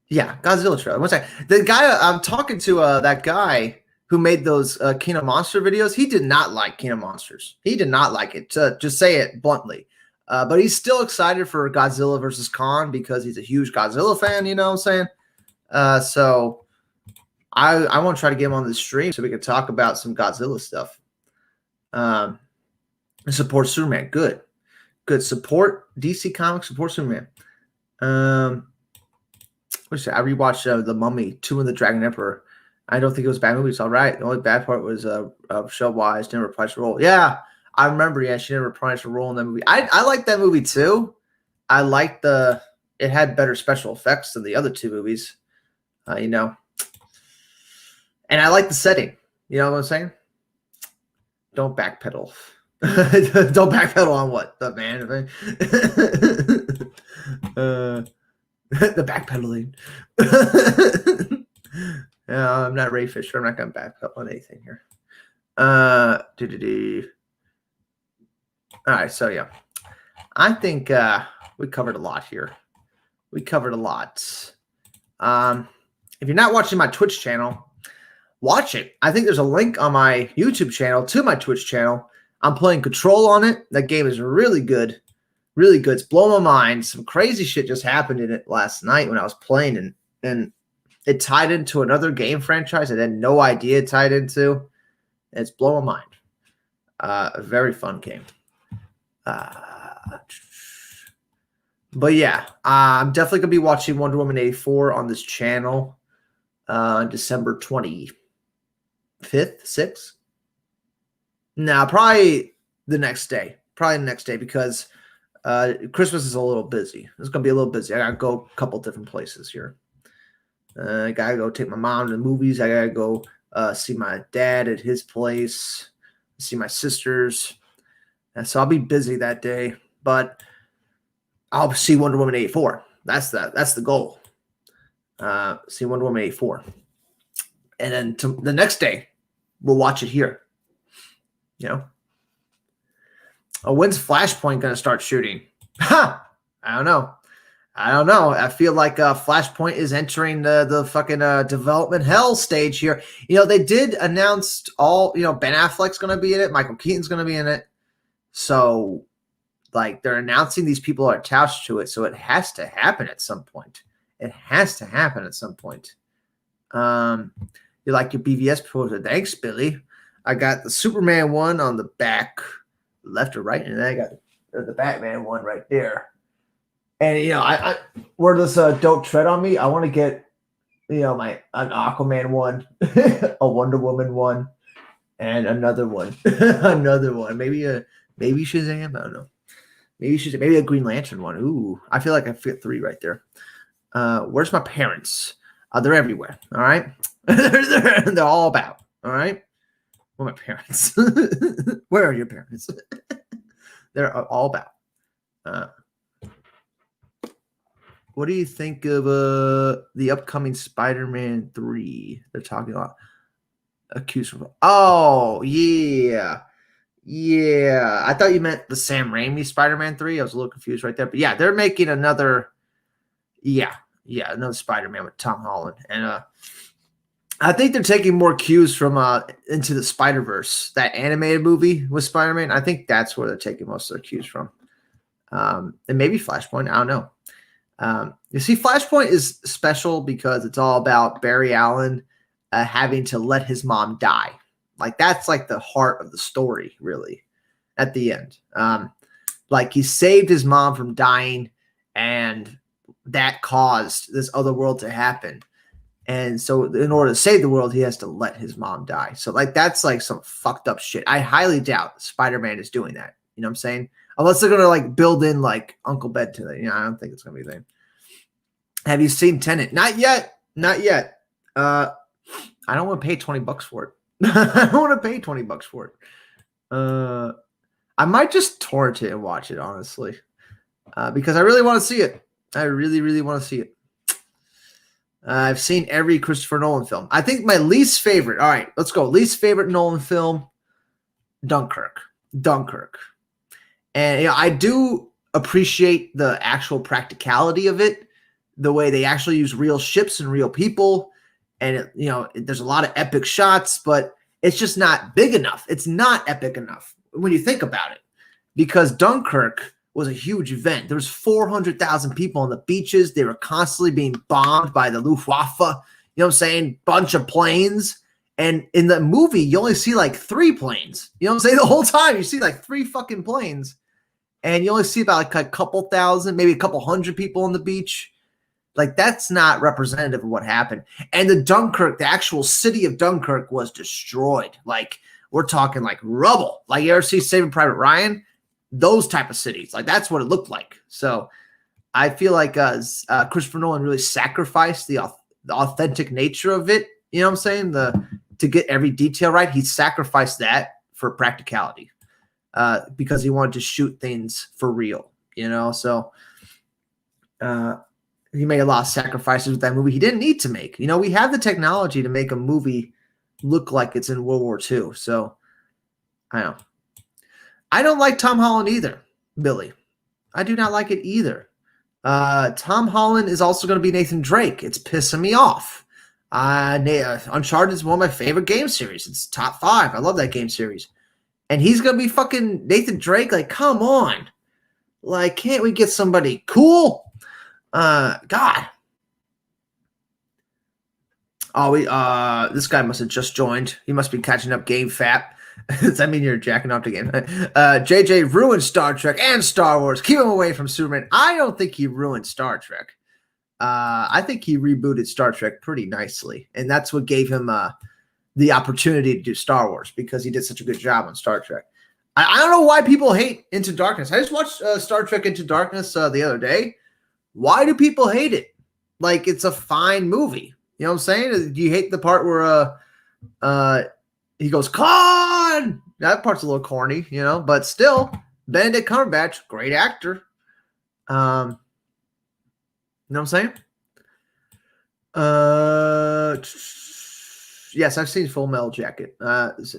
Yeah, Godzilla trailer. One second. The guy I'm talking to, that guy who made those Kingdom Monster videos, he did not like Kingdom Monsters. He did not like it, to just say it bluntly. But he's still excited for Godzilla vs. Kong because he's a huge Godzilla fan, you know what I'm saying? So I want to try to get him on the stream so we can talk about some Godzilla stuff. Support Superman. Good. Support DC Comics, support Superman. I rewatched The Mummy, 2 and the Dragon Emperor. I don't think it was a bad movie. It's all right. The only bad part was Michelle Wise didn't reprise her role. Yeah, I remember. Yeah, she didn't reprise her role in that movie. I like that movie too. I liked it had better special effects than the other 2 movies. And I like the setting. You know what I'm saying? Don't backpedal. Don't backpedal on what? The man. The backpedaling. I'm not Ray Fisher. I'm not going to backpedal on anything here. All right, so yeah. I think we covered a lot here. If you're not watching my Twitch channel, watch it. I think there's a link on my YouTube channel to my Twitch channel. I'm playing Control on it. That game is really good. Really good. It's blowing my mind. Some crazy shit just happened in it last night when I was playing, and it tied into another game franchise I had no idea it tied into. It's blowing my mind. A very fun game. But yeah, I'm definitely going to be watching Wonder Woman 84 on this channel December 25th, 6th. No, probably the next day. Because Christmas is a little busy. It's going to be a little busy. I got to go a couple different places here. I got to go take my mom to the movies. I got to go see my dad at his place, see my sisters. And so I'll be busy that day, but I'll see Wonder Woman 84. That's the goal. See Wonder Woman 84. And then the next day, we'll watch it here. When's Flashpoint going to start shooting? I don't know. I feel like Flashpoint is entering the fucking development hell stage here. They did announce Ben Affleck's going to be in it. Michael Keaton's going to be in it. So, they're announcing these people are attached to it. So it has to happen at some point. You like your BVS poster. Thanks, Billy. I got the Superman one on the back, left or right, and then I got the Batman one right there. And I where this Don't Tread on Me, I want to get an Aquaman one, a Wonder Woman one, and another one, maybe Shazam. I don't know. Maybe a Green Lantern one. Ooh, I feel like I fit 3 right there. Where's my parents? They're everywhere. All right, they're all about. All right. Where are my parents? Where are your parents? They're all about. What do you think of the upcoming Spider-Man 3? They're talking about accused. Oh yeah. Yeah, I thought you meant the Sam Raimi Spider-Man 3. I was a little confused right there. But yeah, they're making another another Spider-Man with Tom Holland. And I think they're taking more cues from Into the Spider-Verse, that animated movie with Spider-Man. I think that's where they're taking most of their cues from. And maybe Flashpoint, I don't know. You see, Flashpoint is special because it's all about Barry Allen having to let his mom die. Like, that's like the heart of the story, really, at the end. Like, he saved his mom from dying, and that caused this other world to happen. And so in order to save the world, he has to let his mom die. So, like, that's like some fucked up shit. I highly doubt Spider-Man is doing that. You know what I'm saying? Unless they're going to, like, build in, like, Uncle Ben to it. You know, I don't think it's going to be there. Have you seen Tenet? Not yet. Not yet. I don't want to pay $20 for it. I don't want to pay $20 for it. I might just torrent it and watch it, honestly, because I really want to see it. I really, really want to see it. I've seen every Christopher Nolan film. I think my least favorite. All right, let's go. Least favorite Nolan film, Dunkirk. And you know, I do appreciate the actual practicality of it, the way they actually use real ships and real people. And, you know, there's a lot of epic shots, but it's just not big enough. It's not epic enough when you think about it, because Dunkirk was a huge event. There was 400,000 people on the beaches. They were constantly being bombed by the Luftwaffe. You know what I'm saying? Bunch of planes. And in the movie, you only see like 3 planes. You know what I'm saying? The whole time you see like 3 fucking planes. And you only see about like a couple thousand, maybe a couple hundred people on the beach. Like, that's not representative of what happened. And the actual city of Dunkirk was destroyed. Like, we're talking like rubble. Like, you ever see Saving Private Ryan? Those type of cities. Like, that's what it looked like. So I feel like Christopher Nolan really sacrificed the authentic nature of it. You know what I'm saying? To get every detail right, he sacrificed that for practicality because he wanted to shoot things for real, you know? So he made a lot of sacrifices with that movie he didn't need to make. You know, we have the technology to make a movie look like it's in World War II. So I don't know. I don't like Tom Holland either, Billy. I do not like it either. Tom Holland is also going to be Nathan Drake. It's pissing me off. Uncharted is one of my favorite game series. It's top 5. I love that game series. And he's going to be fucking Nathan Drake? Like, come on. Like, can't we get somebody cool? God. Oh, this guy must have just joined. He must be catching up game fat. Does that mean you're jacking off the game? JJ ruined Star Trek and Star Wars. Keep him away from Superman. I don't think he ruined Star Trek. I think he rebooted Star Trek pretty nicely. And that's what gave him the opportunity to do Star Wars, because he did such a good job on Star Trek. I don't know why people hate Into Darkness. I just watched Star Trek Into Darkness the other day. Why do people hate it? Like, it's a fine movie. You know what I'm saying? Do you hate the part where he goes, Khan? That part's a little corny, you know, but still, Benedict Cumberbatch, great actor. You know what I'm saying? Yes, I've seen Full Metal Jacket.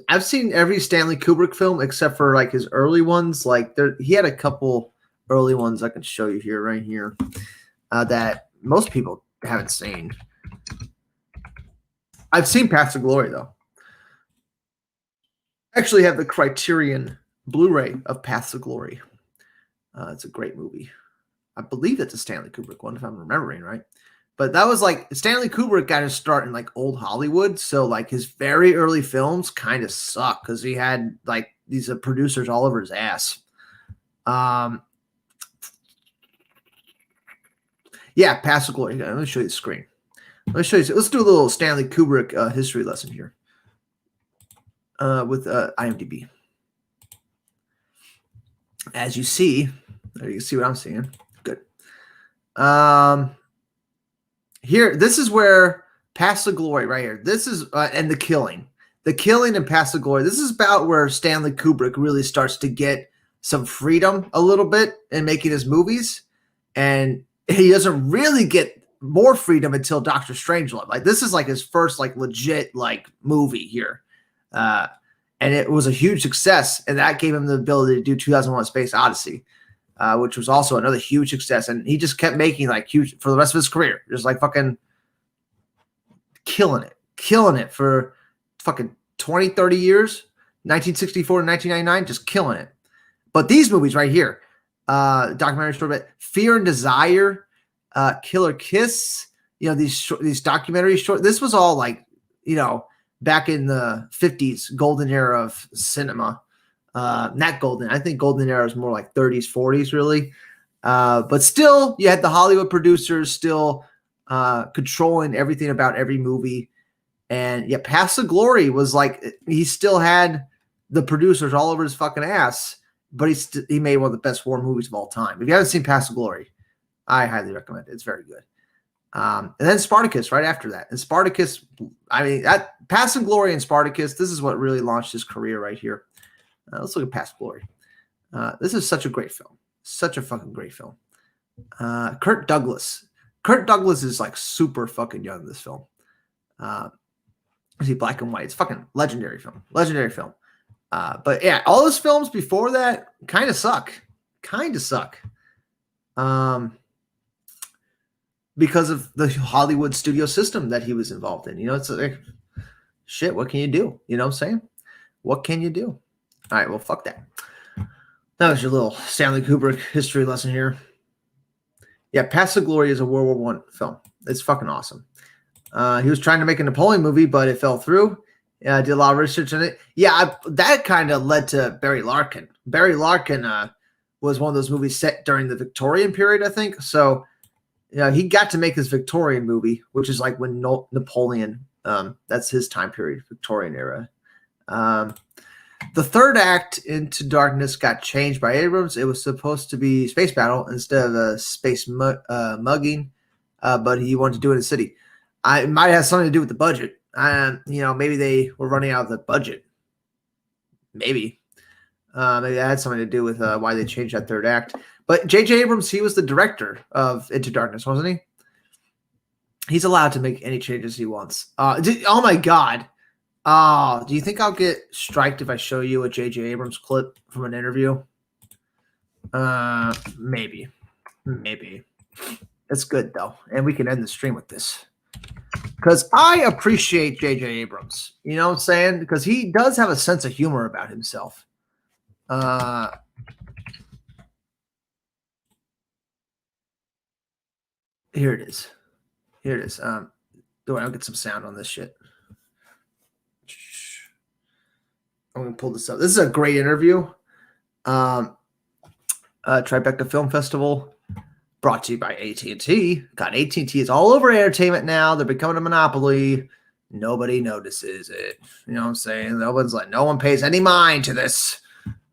I've seen every Stanley Kubrick film except for like his early ones. Like, he had a couple early ones I can show you here, right here, that most people haven't seen. I've seen Paths to Glory, though. I actually have the Criterion Blu-ray of Paths to Glory. It's a great movie. I believe it's a Stanley Kubrick one, if I'm remembering right. But that was like, Stanley Kubrick got his start in like old Hollywood. So like his very early films kind of suck because he had like these producers all over his ass. Yeah, Paths to Glory. Let me show you the screen. Let's do a little Stanley Kubrick history lesson here with IMDb. As you see, there you can see what I'm seeing. Good. Here, this is where Paths to Glory right here. This is and The Killing. The Killing and Paths to Glory. This is about where Stanley Kubrick really starts to get some freedom a little bit in making his movies, and he doesn't really get more freedom until Doctor Strangelove. Like, this is like his first like legit like movie here. and it was a huge success, and that gave him the ability to do 2001: Space Odyssey, which was also another huge success, and he just kept making like huge for the rest of his career, just like fucking killing it for fucking 20, 30 years, 1964 to 1999, just killing it. But these movies right here, documentary short bit, Fear and Desire, Killer Kiss, these documentary short, this was all like, back in the 50s, golden era of cinema. Not golden. I think golden era is more like 30s, 40s, really. But still, you had the Hollywood producers still controlling everything about every movie. And yet Paths of Glory was like, he still had the producers all over his fucking ass, but he made one of the best war movies of all time. If you haven't seen Paths of Glory, I highly recommend it. It's very good. And then Spartacus right after that. And Spartacus, that Paths of Glory and Spartacus, this is what really launched his career right here. Let's look at Paths of Glory. This is such a great film. Such a fucking great film. Kirk Douglas. Kirk Douglas is like super fucking young in this film. See, black and white. It's fucking legendary film. Legendary film. But yeah, all those films before that kind of suck. Because of the Hollywood studio system that he was involved in. It's like, shit, what can you do? You know what I'm saying? What can you do? All right, well, fuck that. That was your little Stanley Kubrick history lesson here. Yeah, Paths of Glory is a World War I film. It's fucking awesome. He was trying to make a Napoleon movie, but it fell through. I did a lot of research on it. Yeah, that kind of led to Barry Larkin. Barry Larkin was one of those movies set during the Victorian period, I think. So, he got to make his Victorian movie, which is like when Napoleon, that's his time period, Victorian era. The third act, Into Darkness, got changed by Abrams. It was supposed to be space battle instead of a space mugging, but he wanted to do it in the city. It might have something to do with the budget. Maybe they were running out of the budget. Maybe that had something to do with why they changed that third act. But JJ Abrams, he was the director of Into Darkness, wasn't he? He's allowed to make any changes he wants. Oh my God. Do you think I'll get striked if I show you a JJ Abrams clip from an interview? Maybe. It's good though. And we can end the stream with this. Because I appreciate JJ Abrams. You know what I'm saying? Because he does have a sense of humor about himself. Here it is. I'll get some sound on this shit. I'm going to pull this up. This is a great interview. Tribeca Film Festival, brought to you by AT&T. God, AT&T is all over entertainment now. They're becoming a monopoly. Nobody notices it. You know what I'm saying? No one pays any mind to this.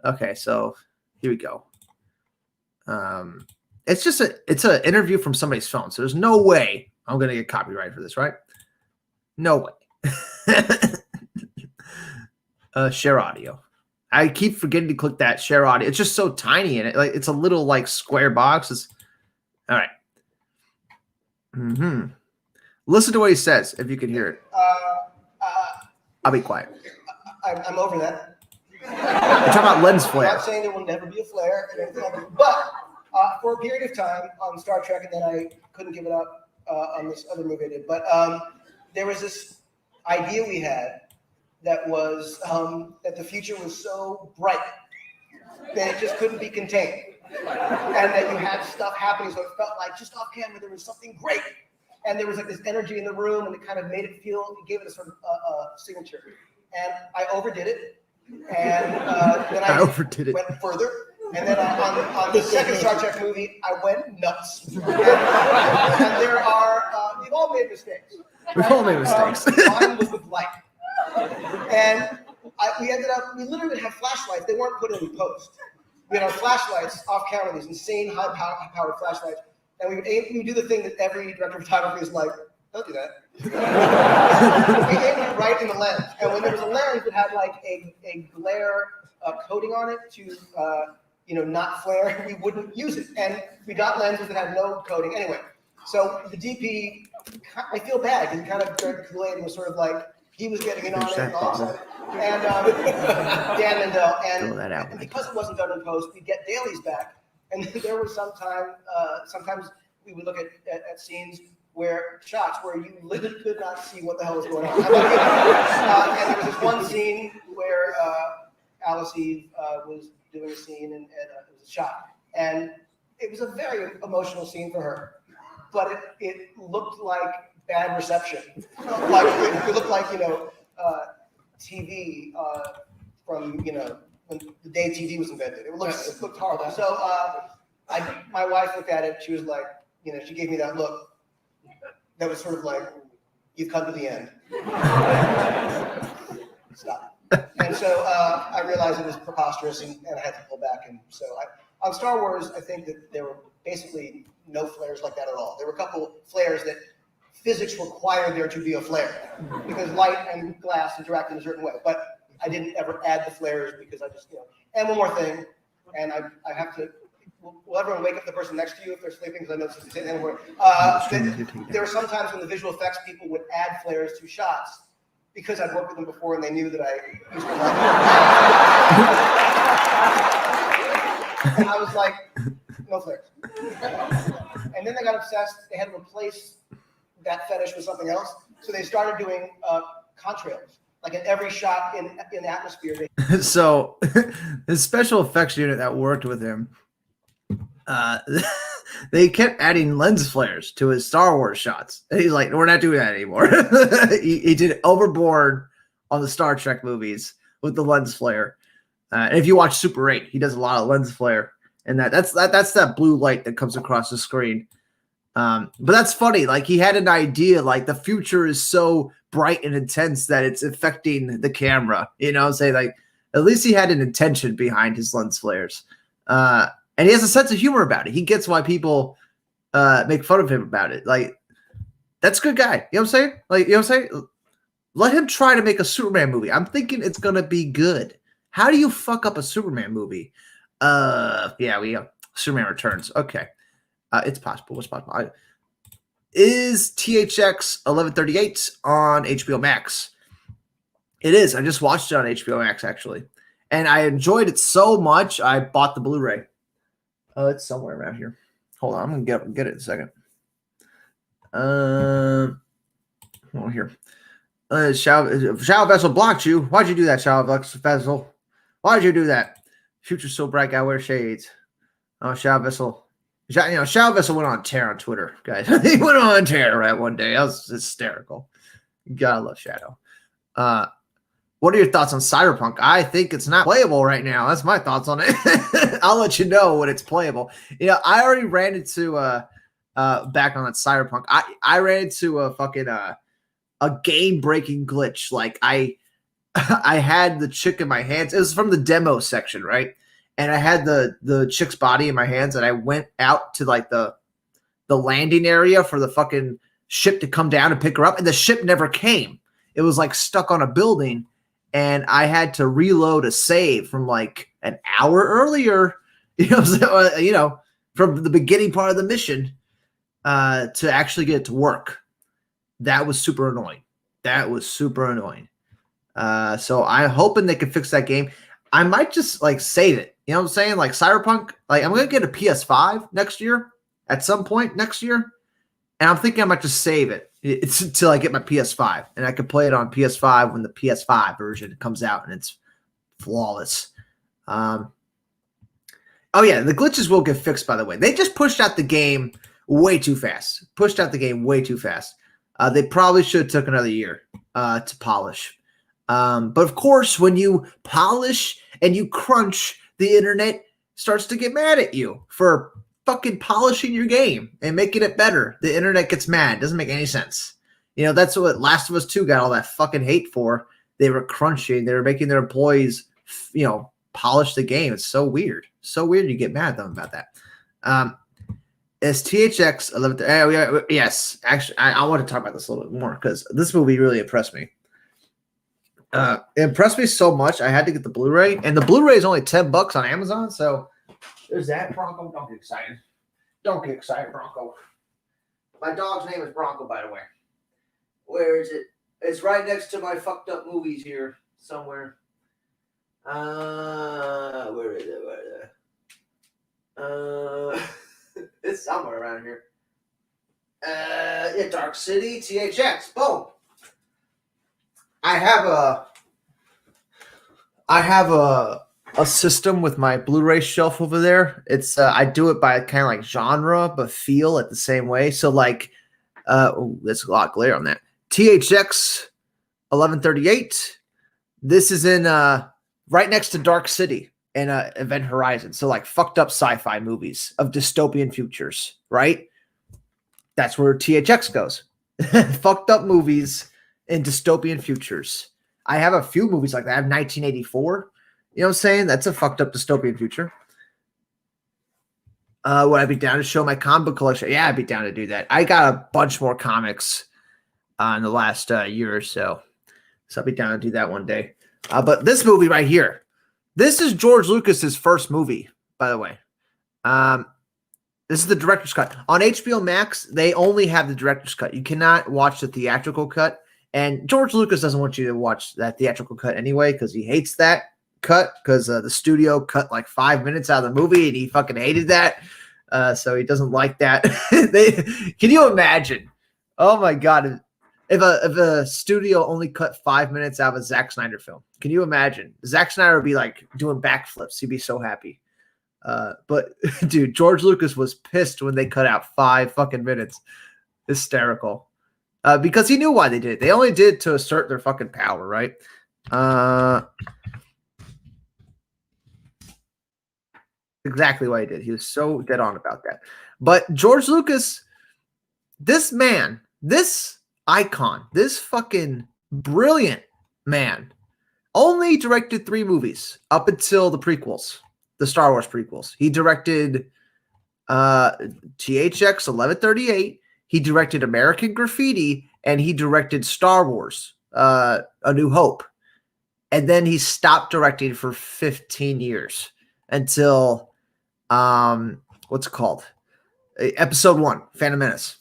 Okay, so here we go. It's an interview from somebody's phone. So there's no way I'm going to get copyright for this, right? No way. Share audio. I keep forgetting to click that share audio. It's just so tiny in it. Like it's a little like square box. All right. Listen to what he says if you can hear it. I'll be quiet. I'm over that. I'm talking about lens flare. I'm not saying there will never be a flare, but for a period of time on Star Trek, and then I couldn't give it up on this other movie I did. But there was this idea we had that was that the future was so bright that it just couldn't be contained, and that you had stuff happening, so it felt like just off camera there was something great, and there was like this energy in the room, and it kind of made it feel, it gave it a sort of signature. And I overdid it, and then I went further. And then on the second Star Trek movie, I went nuts. And there are, we've all made mistakes. Mine was with light. And we literally had flashlights. They weren't put in post. We had our flashlights off camera, these insane high-powered flashlights. And we would do the thing that every director of photography is like, don't do that. We aimed it right in the lens. And when there was a lens that had like a glare coating on it to not flare, we wouldn't use it. And we got lenses that had no coating. Anyway, so the DP, I feel bad because he kind of drank the Kool-Aid and was sort of like, he was getting in on There's it that and all of a bottle. sudden, and Dan Mendel, Throw that out. and because it wasn't done in post, we'd get dailies back, and there was sometimes we would look at scenes shots where you literally could not see what the hell was going on. And there was this one scene where Alice Eve was doing a scene, and it was a shot, and it was a very emotional scene for her, but it looked like bad reception. Like it looked like TV from when the day TV was invented. It looked horrible. So my wife looked at it. She was like, she gave me that look. That was sort of like, you've come to the end. Stop. And so I realized it was preposterous, and I had to pull back. And so on Star Wars, I think that there were basically no flares like that at all. There were a couple flares that physics required there to be a flare because light and glass interact in a certain way. But I didn't ever add the flares because I just, And one more thing, and I have to. Will everyone wake up the person next to you if they're sleeping? Because I know this is the word. There were some times when the visual effects people would add flares to shots because I'd worked with them before and they knew that I used to like it. And I was like, no flares. And then they got obsessed. They had to replace that fetish with something else. So they started doing contrails. Like in every shot in atmosphere. So his special effects unit that worked with him, they kept adding lens flares to his Star Wars shots. And he's like, we're not doing that anymore. he did Overboard on the Star Trek movies with the lens flare. And if you watch Super 8, he does a lot of lens flare. And that's that blue light that comes across the screen. But that's funny. Like he had an idea, like the future is so bright and intense that it's affecting the camera, say like at least he had an intention behind his lens flares. And he has a sense of humor about it. He gets why people make fun of him about it. Like that's a good guy. You know what I'm saying? Like, you know what I'm saying? Let him try to make a Superman movie. I'm thinking it's going to be good. How do you fuck up a Superman movie? We have Superman Returns. Okay. It's possible. What's possible? Is THX 1138 on HBO Max? It is. I just watched it on HBO Max, actually. And I enjoyed it so much, I bought the Blu-ray. Oh, it's somewhere around here. Hold on. I'm going to get it in a second. Here. Shadow Vessel blocked you. Why'd you do that, Shadow Vessel? Why'd you do that? Future's so bright, gotta wear shades. Oh, Shadow Vessel. Shadow Vessel went on tear on Twitter, guys. He went on tear right one day. That was hysterical. You gotta love Shadow. What are your thoughts on Cyberpunk? I think it's not playable right now. That's my thoughts on it. I'll let you know when it's playable. I already ran into back on that Cyberpunk. I ran into a game-breaking glitch. Like I had the chick in my hands. It was from the demo section, right? And I had the chick's body in my hands, and I went out to like the landing area for the fucking ship to come down and pick her up, and the ship never came. It was like stuck on a building, and I had to reload a save from like an hour earlier, from the beginning part of the mission to actually get it to work. That was super annoying. So I'm hoping they can fix that game. I might just like save it. You know what I'm saying? Like Cyberpunk, like I'm going to get a PS5 next year at some point next year. And I'm thinking I might just save it until I get my PS5 and I can play it on PS5 when the PS5 version comes out and it's flawless. Oh yeah. The glitches will get fixed, by the way. They just pushed out the game way too fast. They probably should have took another year to polish. But of course, when you polish and you crunch, the internet starts to get mad at you for fucking polishing your game and making it better. The internet gets mad. Doesn't make any sense. That's what Last of Us 2 got all that fucking hate for. They were crunching. They were making their employees, polish the game. It's so weird. So weird you get mad at them about that. Is THX 11? Yes. Actually, I want to talk about this a little bit more because this movie really impressed me. It impressed me so much. I had to get the Blu-ray, and the Blu-ray is only $10 on Amazon. So there's that. Bronco, don't get excited. Don't get excited, Bronco. My dog's name is Bronco, by the way. Where is it? It's right next to my fucked up movies here somewhere. Where is it? It's somewhere around here. Yeah, Dark City, THX. Boom. I have a system with my Blu-ray shelf over there. It's I do it by kind of like genre, but feel it the same way. So like, there's a lot of glare on that. THX 1138. This is in right next to Dark City and Event Horizon. So like fucked up sci-fi movies of dystopian futures, right? That's where THX goes. Fucked up movies in dystopian futures. I have a few movies like that. I have 1984. You know what I'm saying? That's a fucked up dystopian future. Would I be down to show my comic book collection? Yeah, I'd be down to do that. I got a bunch more comics in the last year or so. So I'll be down to do that one day. But this movie right here, this is George Lucas's first movie, by the way. This is the director's cut. On HBO Max, they only have the director's cut. You cannot watch the theatrical cut. And George Lucas doesn't want you to watch that theatrical cut anyway because he hates that cut because the studio cut like 5 minutes out of the movie and he fucking hated that. So he doesn't like that. Can you imagine? Oh, my God. If a studio only cut 5 minutes out of a Zack Snyder film, can you imagine? Zack Snyder would be like doing backflips. He'd be so happy. But dude, George Lucas was pissed when they cut out 5 fucking minutes. Hysterical. Because he knew why they did it. They only did to assert their fucking power, right? Exactly why he did. He was so dead on about that. But George Lucas, this man, this icon, this fucking brilliant man, only directed 3 movies up until the prequels, the Star Wars prequels. He directed THX 1138. He directed American Graffiti, and he directed Star Wars, A New Hope. And then he stopped directing for 15 years until, what's it called? Episode 1, Phantom Menace.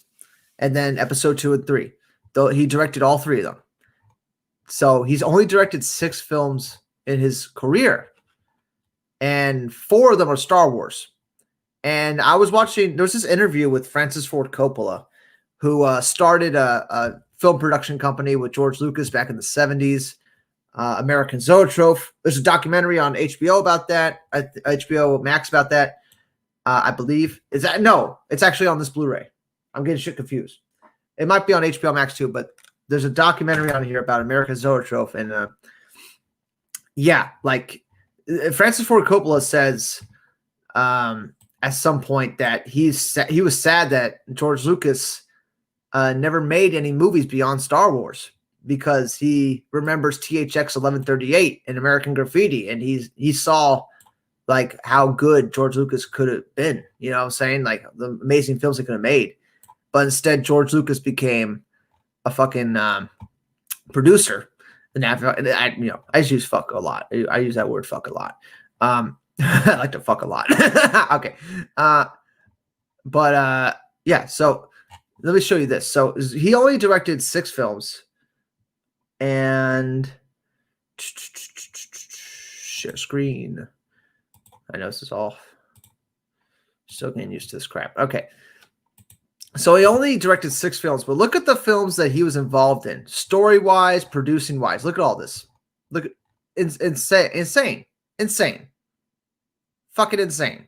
And then episode 2 and 3. Though he directed all 3 of them. So he's only directed 6 films in his career. And 4 of them are Star Wars. And I was watching, there was this interview with Francis Ford Coppola, who started a film production company with George Lucas back in the 70s, American Zoetrope. There's a documentary on HBO about that, HBO Max about that, I believe. Is that? No, it's actually on this Blu-ray. I'm getting shit confused. It might be on HBO Max too, but there's a documentary on here about American Zoetrope. And yeah, like Francis Ford Coppola says at some point that he was sad that George Lucas never made any movies beyond Star Wars because he remembers THX 1138 and American Graffiti, and he saw like how good George Lucas could have been, you know what I'm saying? Like the amazing films he could have made. But instead, George Lucas became a fucking producer. And I just use fuck a lot. I use that word fuck a lot. I like to fuck a lot. Okay. Yeah, so let me show you this. So he only directed 6 films and share screen. I know this is all still getting used to this crap. Okay. So he only directed 6 films, but look at the films that he was involved in, story-wise, producing-wise. Look at all this. Look at insane. Fucking insane.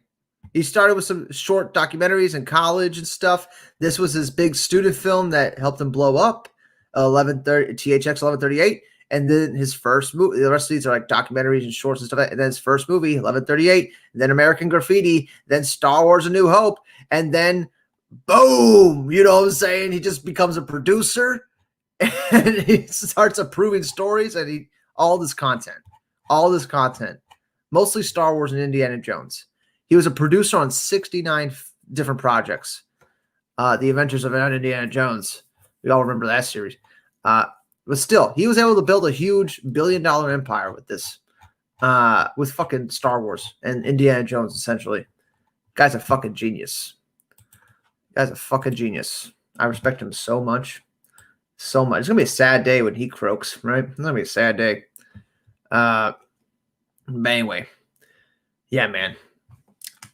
He started with some short documentaries in college and stuff. This was his big student film that helped him blow up, THX 1138. And then his first movie, the rest of these are like documentaries and shorts and stuff. And then his first movie, 1138, and then American Graffiti, then Star Wars: A New Hope, and then boom, you know what I'm saying? He just becomes a producer and he starts approving stories and all this content, mostly Star Wars and Indiana Jones. He was a producer on 69 different projects. The Adventures of Indiana Jones. We all remember that series. But still, he was able to build a huge $1 billion empire with this, with fucking Star Wars and Indiana Jones, essentially. Guy's a fucking genius. I respect him so much. so much. It's gonna be a sad day when he croaks, right? It's gonna be a sad day. But anyway, yeah, man.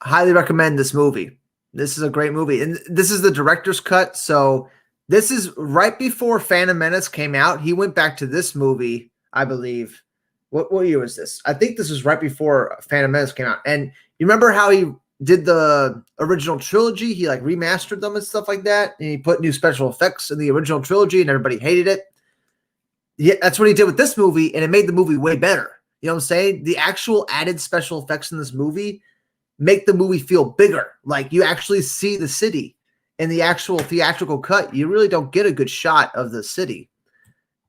Highly recommend this movie. This is a great movie. And this is the director's cut. So this is right before Phantom Menace came out. He went back to this movie, I believe. What year was this? I think this was right before Phantom Menace came out. And you remember how he did the original trilogy? He like remastered them and stuff like that. And he put new special effects in the original trilogy and everybody hated it. Yeah, that's what he did with this movie. And it made the movie way better. You know what I'm saying? The actual added special effects in this movie make the movie feel bigger. Like you actually see the city. In the actual theatrical cut, you really don't get a good shot of the city.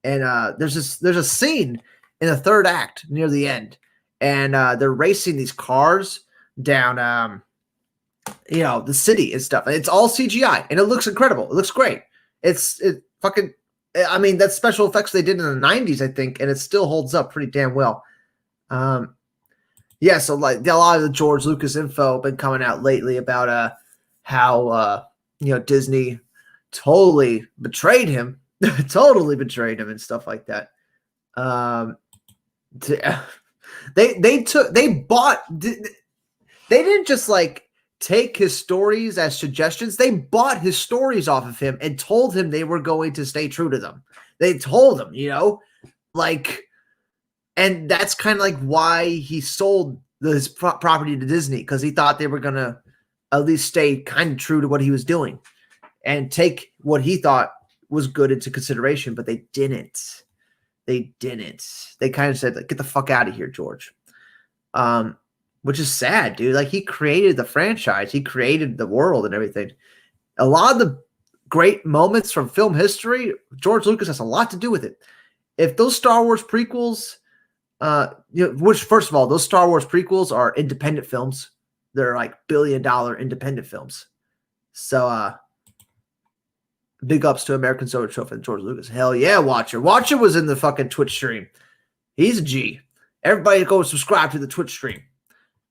And there's a scene in the third act near the end, and they're racing these cars down, the city and stuff. And it's all CGI, and it looks incredible. It looks great. That's special effects they did in the 90s, I think, and it still holds up pretty damn well. So like a lot of the George Lucas info been coming out lately about how Disney totally betrayed him, and stuff like that. They didn't just like take his stories as suggestions. They bought his stories off of him and told him they were going to stay true to them. They told him, and that's kind of like why he sold his property to Disney, because he thought they were going to at least stay kind of true to what he was doing and take what he thought was good into consideration, but they didn't. They kind of said, like, get the fuck out of here, George. Which is sad, dude. Like, he created the franchise. He created the world and everything. A lot of the great moments from film history, George Lucas has a lot to do with it. If those Star Wars prequels, which, first of all, those Star Wars prequels are independent films. They're like billion-dollar independent films. So, big ups to American Soda Trophy and George Lucas. Hell yeah, Watcher. Watcher was in the fucking Twitch stream. He's a G. Everybody go subscribe to the Twitch stream.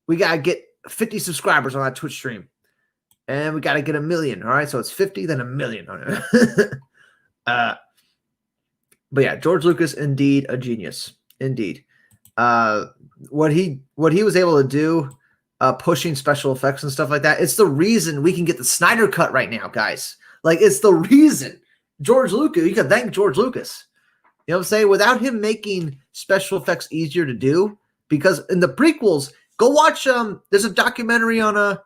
We got to get 50 subscribers on that Twitch stream. And we got to get 1 million. All right, so it's 50, then 1 million on it. But yeah, George Lucas, indeed a genius. Indeed. What he was able to do, pushing special effects and stuff like that, it's the reason we can get the Snyder cut right now, guys. Like, it's the reason. George Lucas, you can thank George Lucas. You know what I'm saying? Without him making special effects easier to do, because in the prequels, go watch, there's a documentary on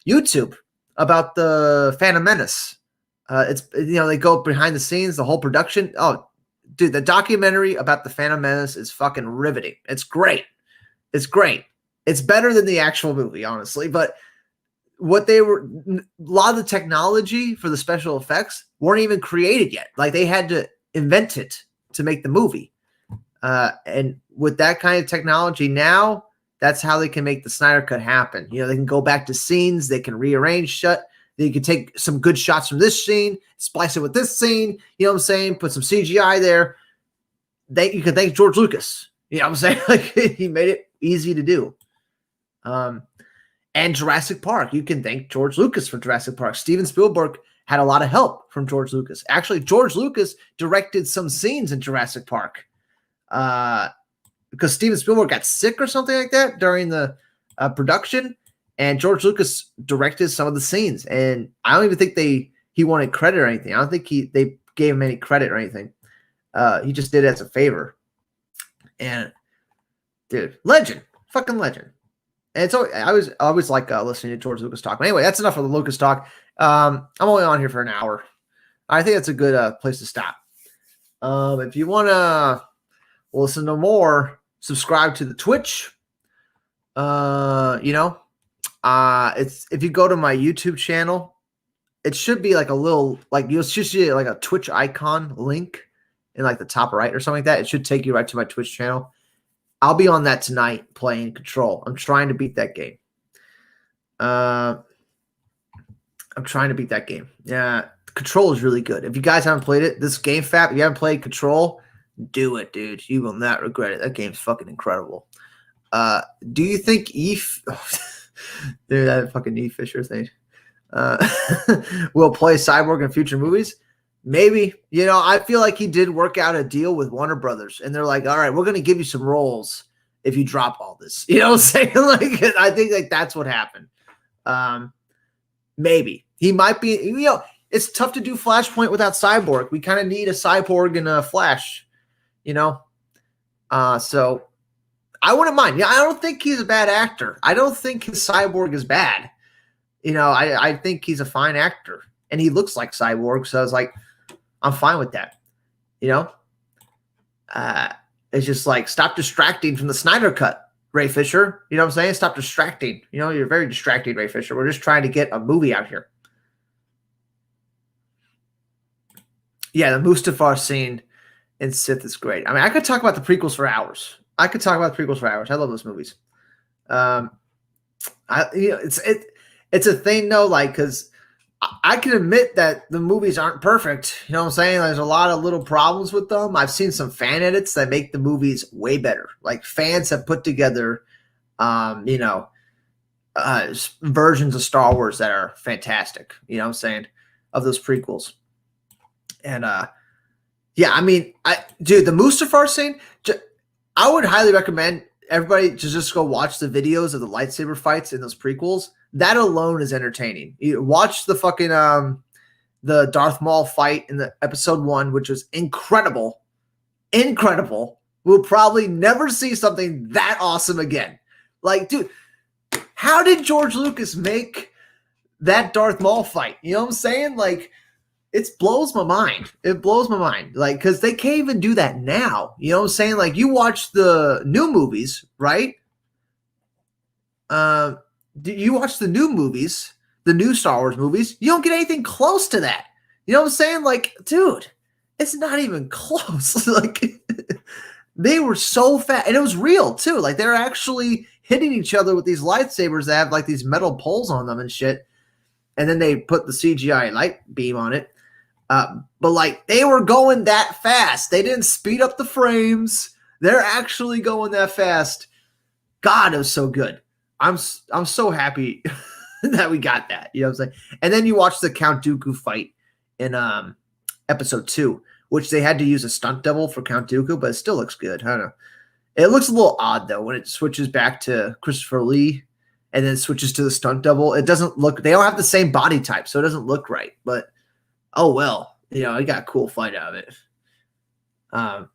YouTube about the Phantom Menace. They go behind the scenes, the whole production. Oh, dude, the documentary about the Phantom Menace is fucking riveting. It's great. It's great. It's better than the actual movie, honestly, but a lot of the technology for the special effects weren't even created yet. Like, they had to invent it to make the movie. And with that kind of technology now, that's how they can make the Snyder cut happen. They can go back to scenes. They can rearrange shit. They can take some good shots from this scene, splice it with this scene. You know what I'm saying? Put some CGI there. You can thank George Lucas. You know what I'm saying? Like, he made it easy to do. And Jurassic Park, you can thank George Lucas for Jurassic Park. Steven Spielberg had a lot of help from George Lucas. Actually, George Lucas directed some scenes in Jurassic Park because Steven Spielberg got sick or something like that during the production, and George Lucas directed some of the scenes. And I don't even think he wanted credit or anything. I don't think they gave him any credit or anything. He just did it as a favor. And dude, legend, fucking legend. And it's I always like listening to George Lucas talk. But anyway, that's enough of the Lucas talk. I'm only on here for an hour. I think that's a good place to stop. If you want to listen to more, subscribe to the Twitch. It's if you go to my YouTube channel, it should be like a little, like you'll see like a Twitch icon link in like the top right or something like that. It should take you right to my Twitch channel. I'll be on that tonight playing Control. I'm trying to beat that game. Yeah, Control is really good. If you guys haven't played it, this game if you haven't played Control, do it, dude. You will not regret it. That game's fucking incredible. Do you think dude, that fucking E. Fisher thing will play Cyborg in future movies? Maybe, I feel like he did work out a deal with Warner Brothers, and they're like, all right, we're going to give you some roles if you drop all this. You know what I'm saying? Like, I think like that's what happened. Maybe he might be, it's tough to do Flashpoint without Cyborg. We kind of need a Cyborg and a Flash, so I wouldn't mind. Yeah, I don't think he's a bad actor. I don't think his Cyborg is bad. I think he's a fine actor, and he looks like Cyborg. So I was like, I'm fine with that. It's just like, stop distracting from the Snyder cut, Ray Fisher. You know what I'm saying? Stop distracting. You're very distracting, Ray Fisher. We're just trying to get a movie out here. Yeah, the Mustafar scene in Sith is great. I mean, I could talk about the prequels for hours. I love those movies. It's a thing though, like, because I can admit that the movies aren't perfect. You know what I'm saying? There's a lot of little problems with them. I've seen some fan edits that make the movies way better. Like, fans have put together, versions of Star Wars that are fantastic. You know what I'm saying? Of those prequels. And yeah, I mean, the Mustafar scene, I would highly recommend everybody to just go watch the videos of the lightsaber fights in those prequels. That alone is entertaining. You watch the fucking the Darth Maul fight in the episode 1, which was incredible. We'll probably never see something that awesome again. Like, dude, how did George Lucas make that Darth Maul fight? You know what I'm saying? Like, it blows my mind. Like, because they can't even do that now. You know what I'm saying? Like, you watch the new movies, right? You watch the new movies, the new Star Wars movies, you don't get anything close to that. You know what I'm saying? Like, dude, it's not even close. Like, they were so fast. And it was real, too. Like, they're actually hitting each other with these lightsabers that have, like, these metal poles on them and shit. And then they put the CGI light beam on it. But, like, they were going that fast. They didn't speed up the frames. They're actually going that fast. God, it was so good. I'm so happy that we got that. You know what I'm saying? And then you watch the Count Dooku fight in episode 2, which they had to use a stunt double for Count Dooku, but it still looks good. I don't know. It looks a little odd, though, when it switches back to Christopher Lee and then switches to the stunt double. It doesn't look – they don't have the same body type, so it doesn't look right. But, oh, well. You know, I got a cool fight out of it. Oh,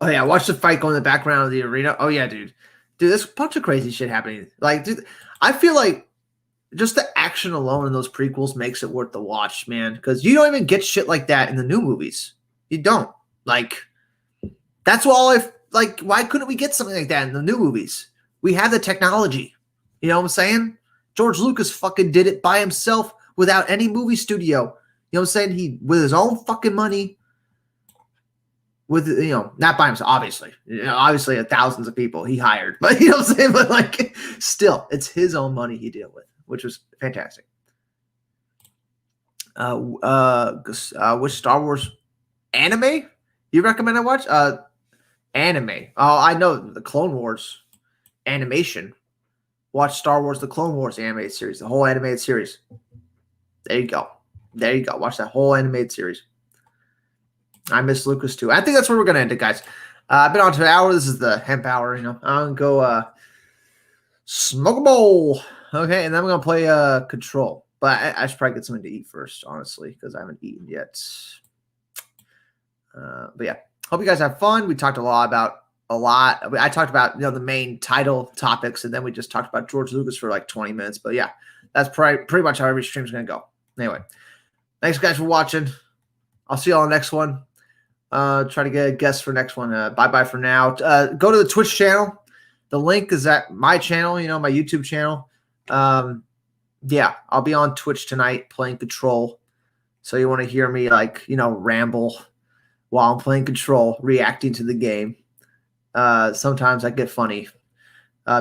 yeah, watch the fight go in the background of the arena. Oh, yeah, dude. Dude, there's a bunch of crazy shit happening. Like, dude, I feel like just the action alone in those prequels makes it worth the watch, man. Because you don't even get shit like that in the new movies. You don't. Like, that's all why couldn't we get something like that in the new movies? We have the technology. You know what I'm saying? George Lucas fucking did it by himself without any movie studio. You know what I'm saying? He, with his own fucking money, with, not by himself, obviously. Obviously, thousands of people he hired. But, you know what I'm saying? But, like, still, it's his own money he did it with, which was fantastic. Which Star Wars anime you recommend I watch? Anime. Oh, I know the Clone Wars animation. Watch Star Wars, the Clone Wars animated series, the whole animated series. There you go. Watch that whole animated series. I miss Lucas too. I think that's where we're going to end it, guys. I've been on to an hour. This is the Hemp Hour. I'm going to go smoke a bowl. Okay, and then I'm going to play Control. But I should probably get something to eat first, honestly, because I haven't eaten yet. But yeah, hope you guys have fun. We talked about a lot. I talked about the main title topics, and then we just talked about George Lucas for like 20 minutes. But yeah, that's pretty much how every stream's going to go. Anyway, thanks guys for watching. I'll see you all on the next one. Try to get a guest for next one. Bye-bye for now. Go to the Twitch channel. The link is at my channel, my YouTube channel. Yeah, I'll be on Twitch tonight playing Control. So you want to hear me ramble while I'm playing Control, reacting to the game. Sometimes I get funny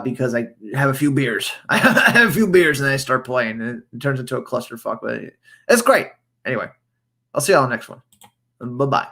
because I have a few beers. I have a few beers and then I start playing and it turns into a clusterfuck. But it's great. Anyway, I'll see you all on the next one. Bye-bye.